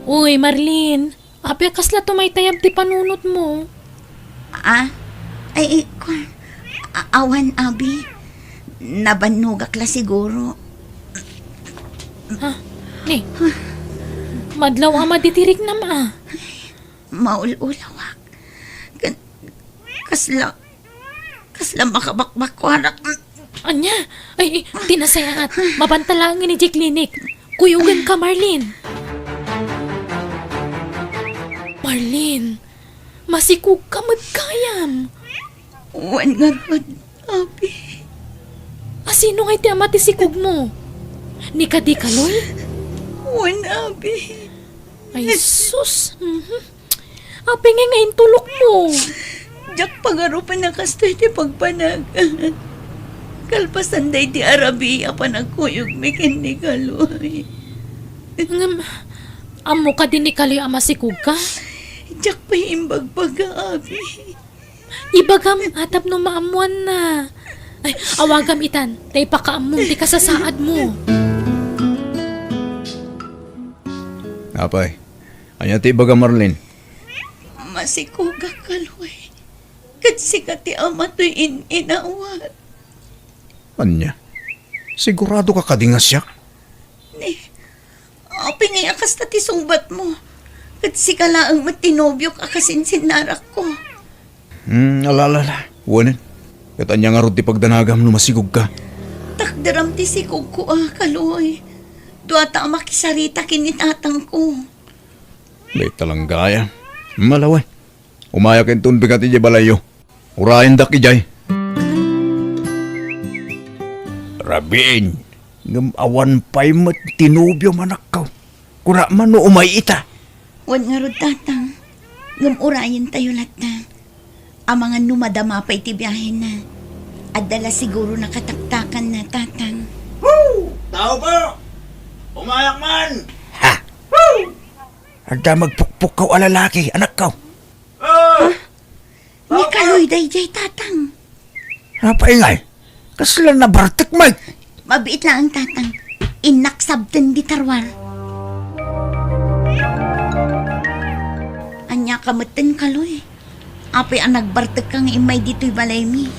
Uy, Marlene. Ape, kasla tumaytayab ti panunot mo. Awan, Abi. Nabanugak la siguro. Ni, madlaw ama ditirik na ma. Maululawak. Kasla makabakbakwarak. Anya, ay, tinasayat. Mabantalangin ni J Clinic. Kuyugan ka, Marlene. Marlene, masikug ka magkayam. Wan nga rod, Abi. Sino nga iti ama ti sikug mo? Ni Kadi Kaloy? Wan, Abi. Ay, sus. Ape nga ngayon tulok mo. Diyak pagarupan na kastoy ti pagpanag. Kalpasan day ti Arabia pa nagkuyog mikin ni Kaloy. Amo ka din ni Kaloy ama sikug ka? Diyak pa imbagbaga, Abi. Ibagam atap no maamuan na. Ay, awagam itan. Tay pakaamong ti kasasaad mo. Apay, anya ti baga Marlene. Masikuga, Kaloy. Kasi ka ti ama to'y inawat. Anya, sigurado ka kadingas siya? Api ngay akas na ti sungbat mo. Kasi ka laang matinobyo ka kasininarak ko. Alalala. Wanan. Katanya nga ro ti pagdanagam no masigog ka. Takdaram ti sikog ko, Kaloy. Duwata makisarita kinitatang ko. Late talang gaya. Malaway. Umayak yung tunbi ka ti balayo. Urayan dak ijay. Rabiin. Ngam awan pa'y mat tinubyo manak ka. Kura man no umay ita. Wan nga rod, tatang. Ngumurayin tayo lata. Ang mga numadama pa iti biyahe na. At dala siguro nakataktakan na, tatang. Tao po! Umayak man! Ha? Handa magpukpuk kaw alalaki, anak kaw. Ni Kaloy dayjay, tatang. Napaingay. Kaslan na bartek, Mike. Mabiit lang ang tatang. Inaksabten di tarwar. Anya kameten, Kaloy. Apay ang nagbartek kang imay dito'y balay mi.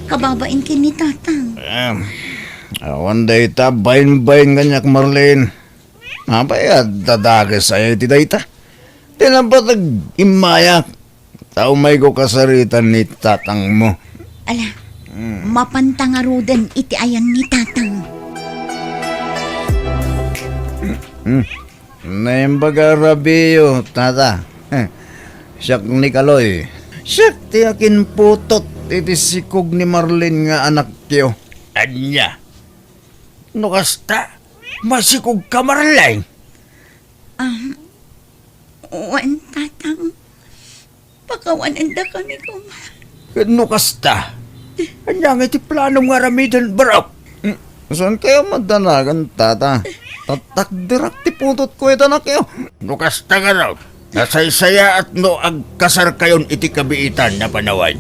Kababain kini tatang. Awan day ta, bayin-bayin ganyak Marlene. Apay at dadagas sa'yo ti day ta. Tinapatag imayak. Tao may ko kasaritan ni tatang mo. Ala, mapantangarudan iti ayan ni tatang. Naimbaga Rabio, tata. Siyak ni Kaloy. Siyak ti akin putot iti sikog ni Marlene nga anak tiyo. Anya? No kasta, masikog ka Marlene. Wan, tatang. Pakawanan da kami ko. No kasta. Anya nga iti plano nga ramidan barap. Saan kayo madanagan, tata? Tatakdirak ti putot ko ito na kayo. No kasta nga raw. Nasaysaya at no agkasar kayon iti kabiitan na panawan.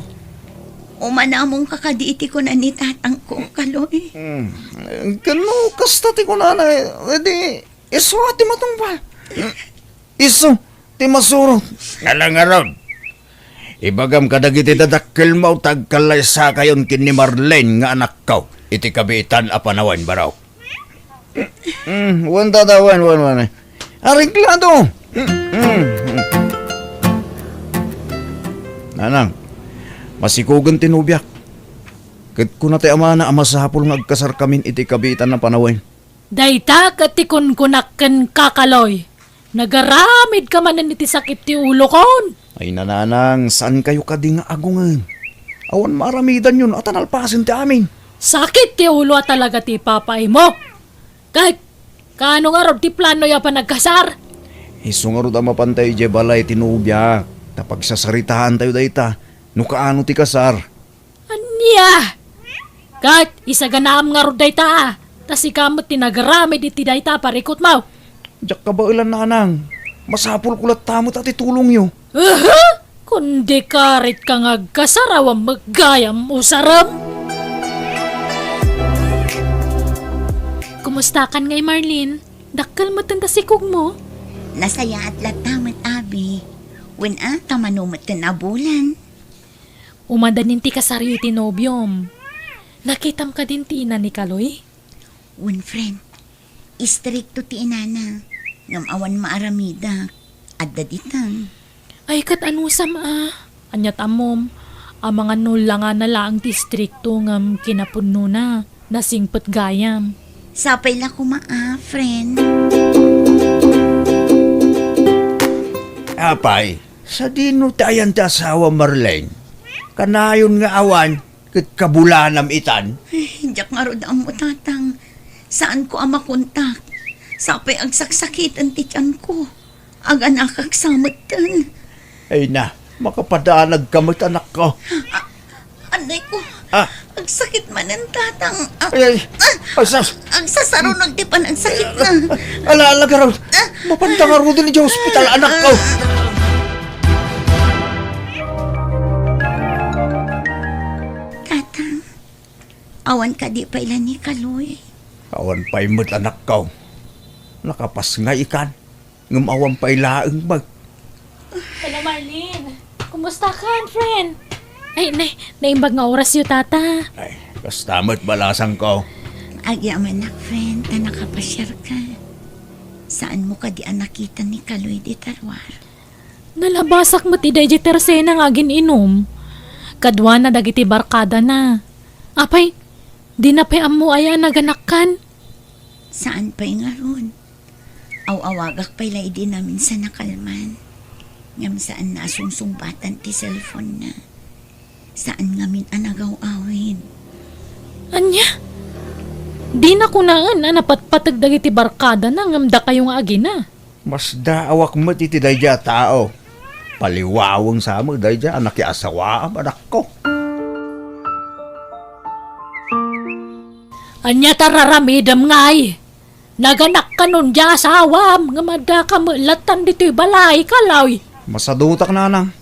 Umanamong kakadiiti ko na ni tatang ko, Kaloy. Kano kasta ti ko nanay. Edi, iso ati matungpal. Iso, ti masuro. Nalangaron. Ibagam kadagiti dadakkel mo tagkalay sa kayon kin ni Marlene nga anak kaw. Iti kabiitan a panawan baraw. Wan tata, wan. Ariglado. Nanang, masikugan tinubyak. Kat kuna tayo ama na amasapol nga agkasar kamin iti kabitan na panawain. Dayta katikon kunakken kakaloy. Nagaramid ka man iti sakit ti ulo kon. Ay nananang, saan kayo kading agungan? Awan maramidan yun at analpasin ti amin. Sakit ti ulo at talaga ti papay mo. Kahit kano nga raw ti plano ya pa nagkasar. Isungarod ang mapantay di balay tinubya. Tapag sasaritahan tayo dayta, no kaano ti kasar. Anya! Kahit isaganaam nga raw dayta tas ikamot tinagaramid iti dayta parikot mo. Diyak ka ba ilan nanang? Masapul kulat tamot at itulong nyo. Kundi karit ka nga kasarawang maggayam usaram. Kumusta kan ngay Marlene? Dakkel mo tanda sikog mo? Nasaya at latamat, abi. When ata manumat na bulan. Umadanin ti kasaryo ti nobyom. Nakitam ka din ti ina ni Kaloy? When friend, istrikto ti inana. Ngam awan maaramida. Adda ditang. Ay kat anusam Anyat amom, ang mga nula nga na laang distrikto ngam kinapuno na. Nasingpet gayam. Sapay la kumaa, friend. Apay, sa dino tayan ti asawa Marlene. Kanayon nga awan, kat kabulanam itan. Diyak nga ro ang mutatang. Saan ko ang makontak? Sapay ang saksakit ang tityan ko. Ang anak ang samatan. Ay na, makapadanag kamot anak ko. Anay ko, ang sakit man ang tatang. Ay, asas, Ang sasarunag di pa ng sakit na. alaalaga raw. Mapantang nga raw din sa hospital anak ko. Tatang, awan ka di pa ilan ni Kaloy. Awan pa'y mo't anak ko. Nakapas nga ikan. Ngumawan pa'y laeng mag. Hello Marlene, kumusta ka friend? Ay, naimbag nga oras yu tata. Ay, kastamot balasang ko. Agyaman na, friend, na nakapasyar ka. Saan mo ka di nakita ni Kaloy di Tarwar? Nalabasak mo ti Deji Tersena nga gininom. Kadwa na dagiti barkada na. Apay, di na pa'y amu aya naganakkan. Saan pa'y nga ron? Aw-awagak pa'y laidi namin sa nakalman. Ngam saan na sungsungbatan ti cellphone na. Saan ngamin anagaw-awin? Anya? Di na kunaan na napatpatag dagiti barkada na ngamda kayong agina. Mas daawak mo iti dayja tao. Paliwawang sa mo dayja anak ya asawa am anak ko. Anya tararamidam ngay. Naganak ka nun di asawam nga mada ka mulatan dito'y balay kalaw. Masadutak na nang.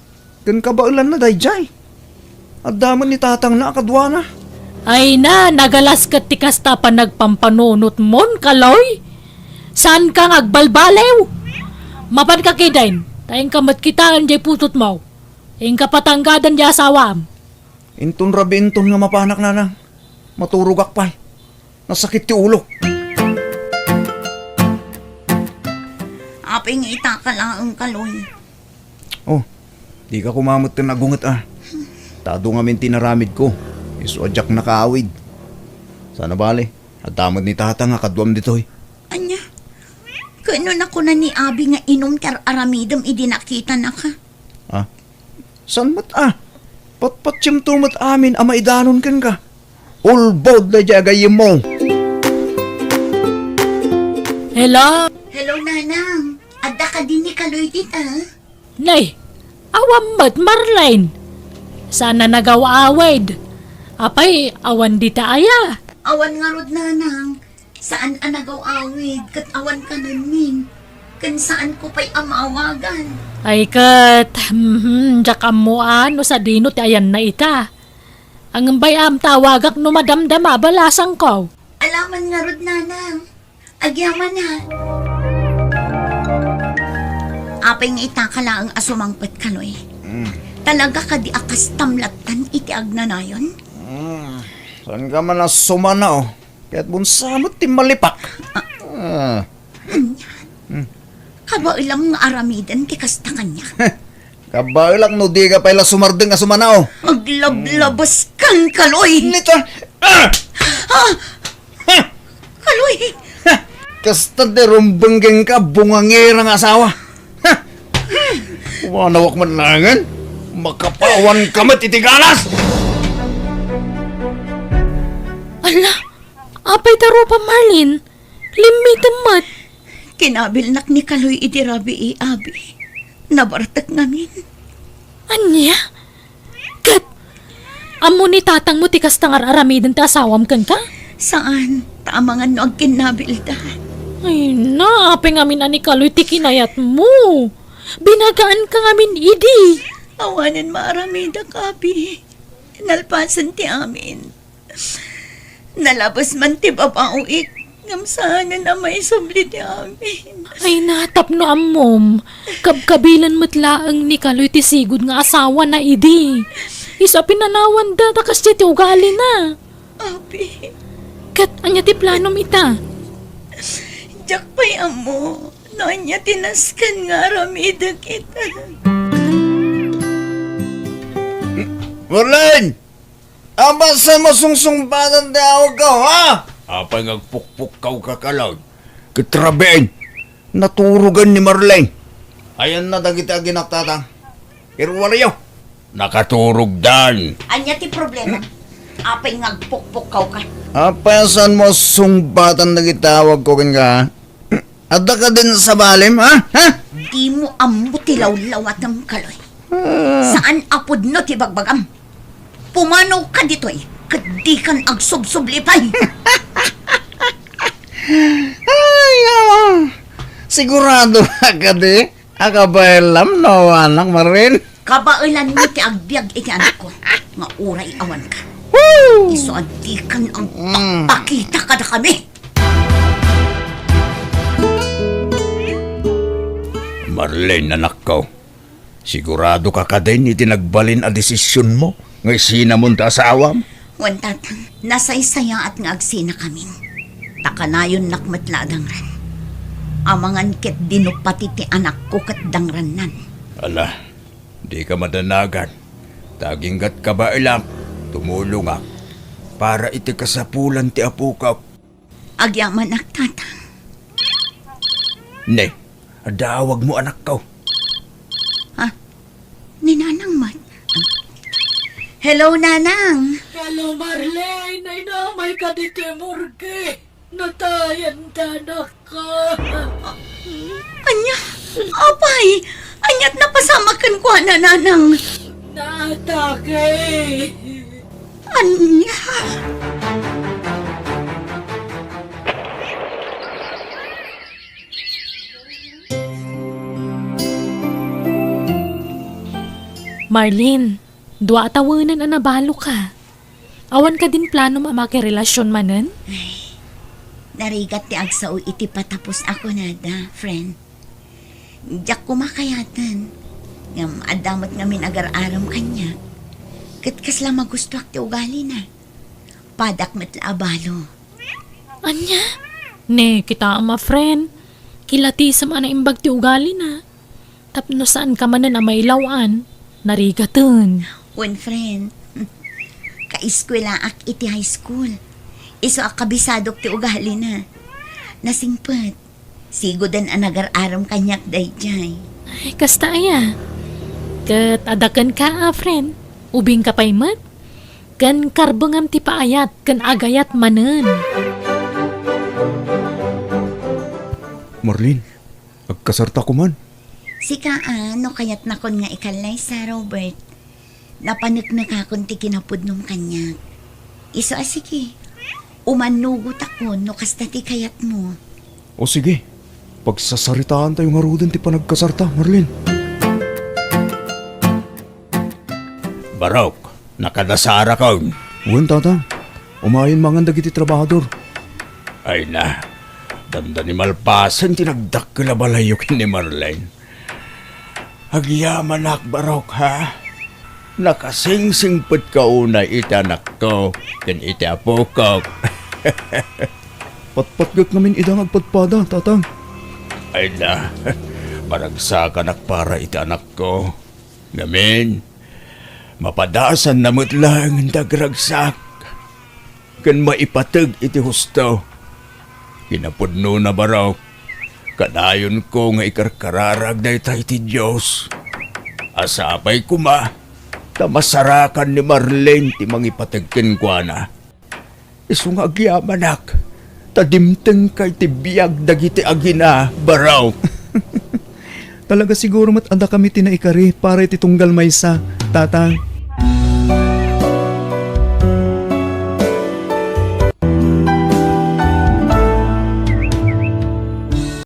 Kan kabailan na dayjay. At daman ni tatang na akadwa na. Ay na, nagalas ka ti kasta pa nagpampanunot mon kaloy. Saan ka ngagbalbalew? Mapan ka kidain, tayong kamat kitaan jay putot mo. Ing kapatanggadan di asawam. Inton rabi inton nga mapanak na nang. Maturugak pa'y. Nasakit ti ulo. Aping itaka lang ang Kaloy. Oh, di ka kumamot ka nagungat Tado nga min tinaramid ko. Isuadyak na kaawid. Sana bale, at tamad ni tata nga kadwam ditoy. Anya? Kano na ko na ni Abi nga inom kar aramidam idi nakita na ka? San mat Patpatsym tumat amin ama idanon kan ka. Ulbod na jagayim mo. Hello? Hello, Nanang. Adda ka din ni Kaloy dita. Nay, awam mat Marlene. Sana nagawa-awid. Apay, awan di ta aya. Awan nga rod, Nanang. Saan anagaw-awid? Kat awan ka namin. Kan saan ko pa'y amawagan? Ay kat, jak amuan no sa dino ti ayan na ita. Ang bayam tawagak no madamdama balasang ko. Alaman nga rod, Nanang. Agyaman na. Apay nga itaka lang ang asumangpet, Kaloy. Talaga ka di akas tamlatan iti agnanayon? Saan ka man sumana Kaya't bunsamot ti malipak. Kaba ilang nga aramidan ti kasta kanya. Kabailang no di ka pala sumardeng nga sumana Maglablabas kang Kaloy! Nito! Kaloy! Kasta de rumbenggeng ka, bungangira nga asawa. Ha! Wanawak man langan. Makapawan ka matitigalas! Ala, apay taro pa Marlin. Limitan mat. Kinabilnak ni Kaloy idirabi abi. Nabartak ngamin. Anya? Kat, amo ni tatang mo tikas tangar aramidan ta asawam kan ka? Saan? Tamangan no ang kinabilda. Ay na, apay ngamin ani Kaloy ti kinayat mo. Binagaan ka ngamin idi. Awanan maaramida kabi. Nalpasan ti amin. Nalabas man ti babauik. Ngamsana na may subli ti amin. Ay natapno amom. Kabkabilan mo't laang ni Kaloy ti sigud nga asawa na idi. Isa pinanawan da takas ti ugali na. Abi, Kat, anya ti planom ita. jak pa'y amo. Nonya tinaskan nga aramida kita. Marlene! Aba sa masungsungbadan daw ka, ha? Apay ngagpukpuk kaw kakalag. Kitrabein, naturugan ni Marlene. Ayan na dagita ginaktatang. Irwalayo. Nakaturog dan. Anya ti problema? Apay ngagpukpuk kaw ka. Apay saan mo sumbatan na gitawag ko ka? Ada ka din sa balim, ha? Ha? Di mo amo tilaw-lawat ng Kaloy. Saan apod no ti bagbagam? Pumanaw ka dito'y. Kadi kan agsubsublipay. Ay, sigurado ka di? Akabayalam no, anak Marin. Kabailan mo ti agbyag iti anak ko. Nga uray awan ka. Iso adi kan ang pakita ka na kami. Marlene, anak ko. Sigurado ka ka din itinagbalin a desisyon mo. Ngay sinamon ta asawam. Wantatang, nasaysaya at nga agsina kami. Takanayon nakmatladang ran. Amangan ket dinupati ti anak ko kat dangran nan. Ala, di ka madanagan. Taginggat ka ba ilang? Tumulong ak. Para iti kasapulan ti apukaw. Agyaman nagtatang. Ne, adawag mo anak ko. Ninanang mat. Hello, Nanang. Hello Marlene, ay namay ka di Temurge. Natayan tanak ka. Anya, apay. Anyat napasamakan ko na, Nanang. Natake. Anya. Marlene, dua tawanan ang nabalo ka. Awan ka din plano makirelasyon manen? Narigat ti agsaw iti patapos ako na da, friend. Diyak kumakayatan. Ngam adamot ngamin agar-aram kanya. Katkas lang magusto ak ti ugali na. Padak matla abalo. Anya? Ne, kita ama friend. Kilati sa mga imbag ti ugali na. Tapno saan ka manan ang mailawan? Narigatan. One friend. Kaiskwela ak iti high school. Iso ak kabisadok ti ugali na. Nasingpet. Sigodan ang agar-aram kanyak dayjay. Ay, kasta aya. Kat adakan ka, friend. Ubing ka pa'y mat. Kan karbangam ti paayat, kan agayat manen. Marlene, agkasarta ko man. Sika no kayat nakon nga ikalay sa Robert. Napanik na kakon ti kinapudnom kanyak. Iso asiki. Umanugot ako no kasta ti kayat mo. O sige, pagsasaritaan tayo nga rudin ti panagkasarta, Marlene. Barok, nakadasara ka. Uwan, tatang. Umayin mangan dagiti trabahador. Ay na, danda ni malpasan tinagdakila balayok ni Marlene. Agyaman ak, Barok, ha? Nakasingsingpot ka unay itanak ko, kan iti apo ko. Patpatgak namin idang agpatpada, tatang. Ay na, maragsakan ak para itanak ko. Ngamin, mapadasan namot lang ang dagragsak. Kan maipatag iti husto. Kinapudno na ba raw? Kadayon ko nga ikarkararag na iti Diyos. Asapay ko ma, tamasarakan ni Marlene ti mangipatagkin ko na. Iso nga agyamanak, tadimteng kay ti biyag dagiti agina, baraw. Talaga siguro mat anda kami tinaikari para iti tunggal maysa, tatang.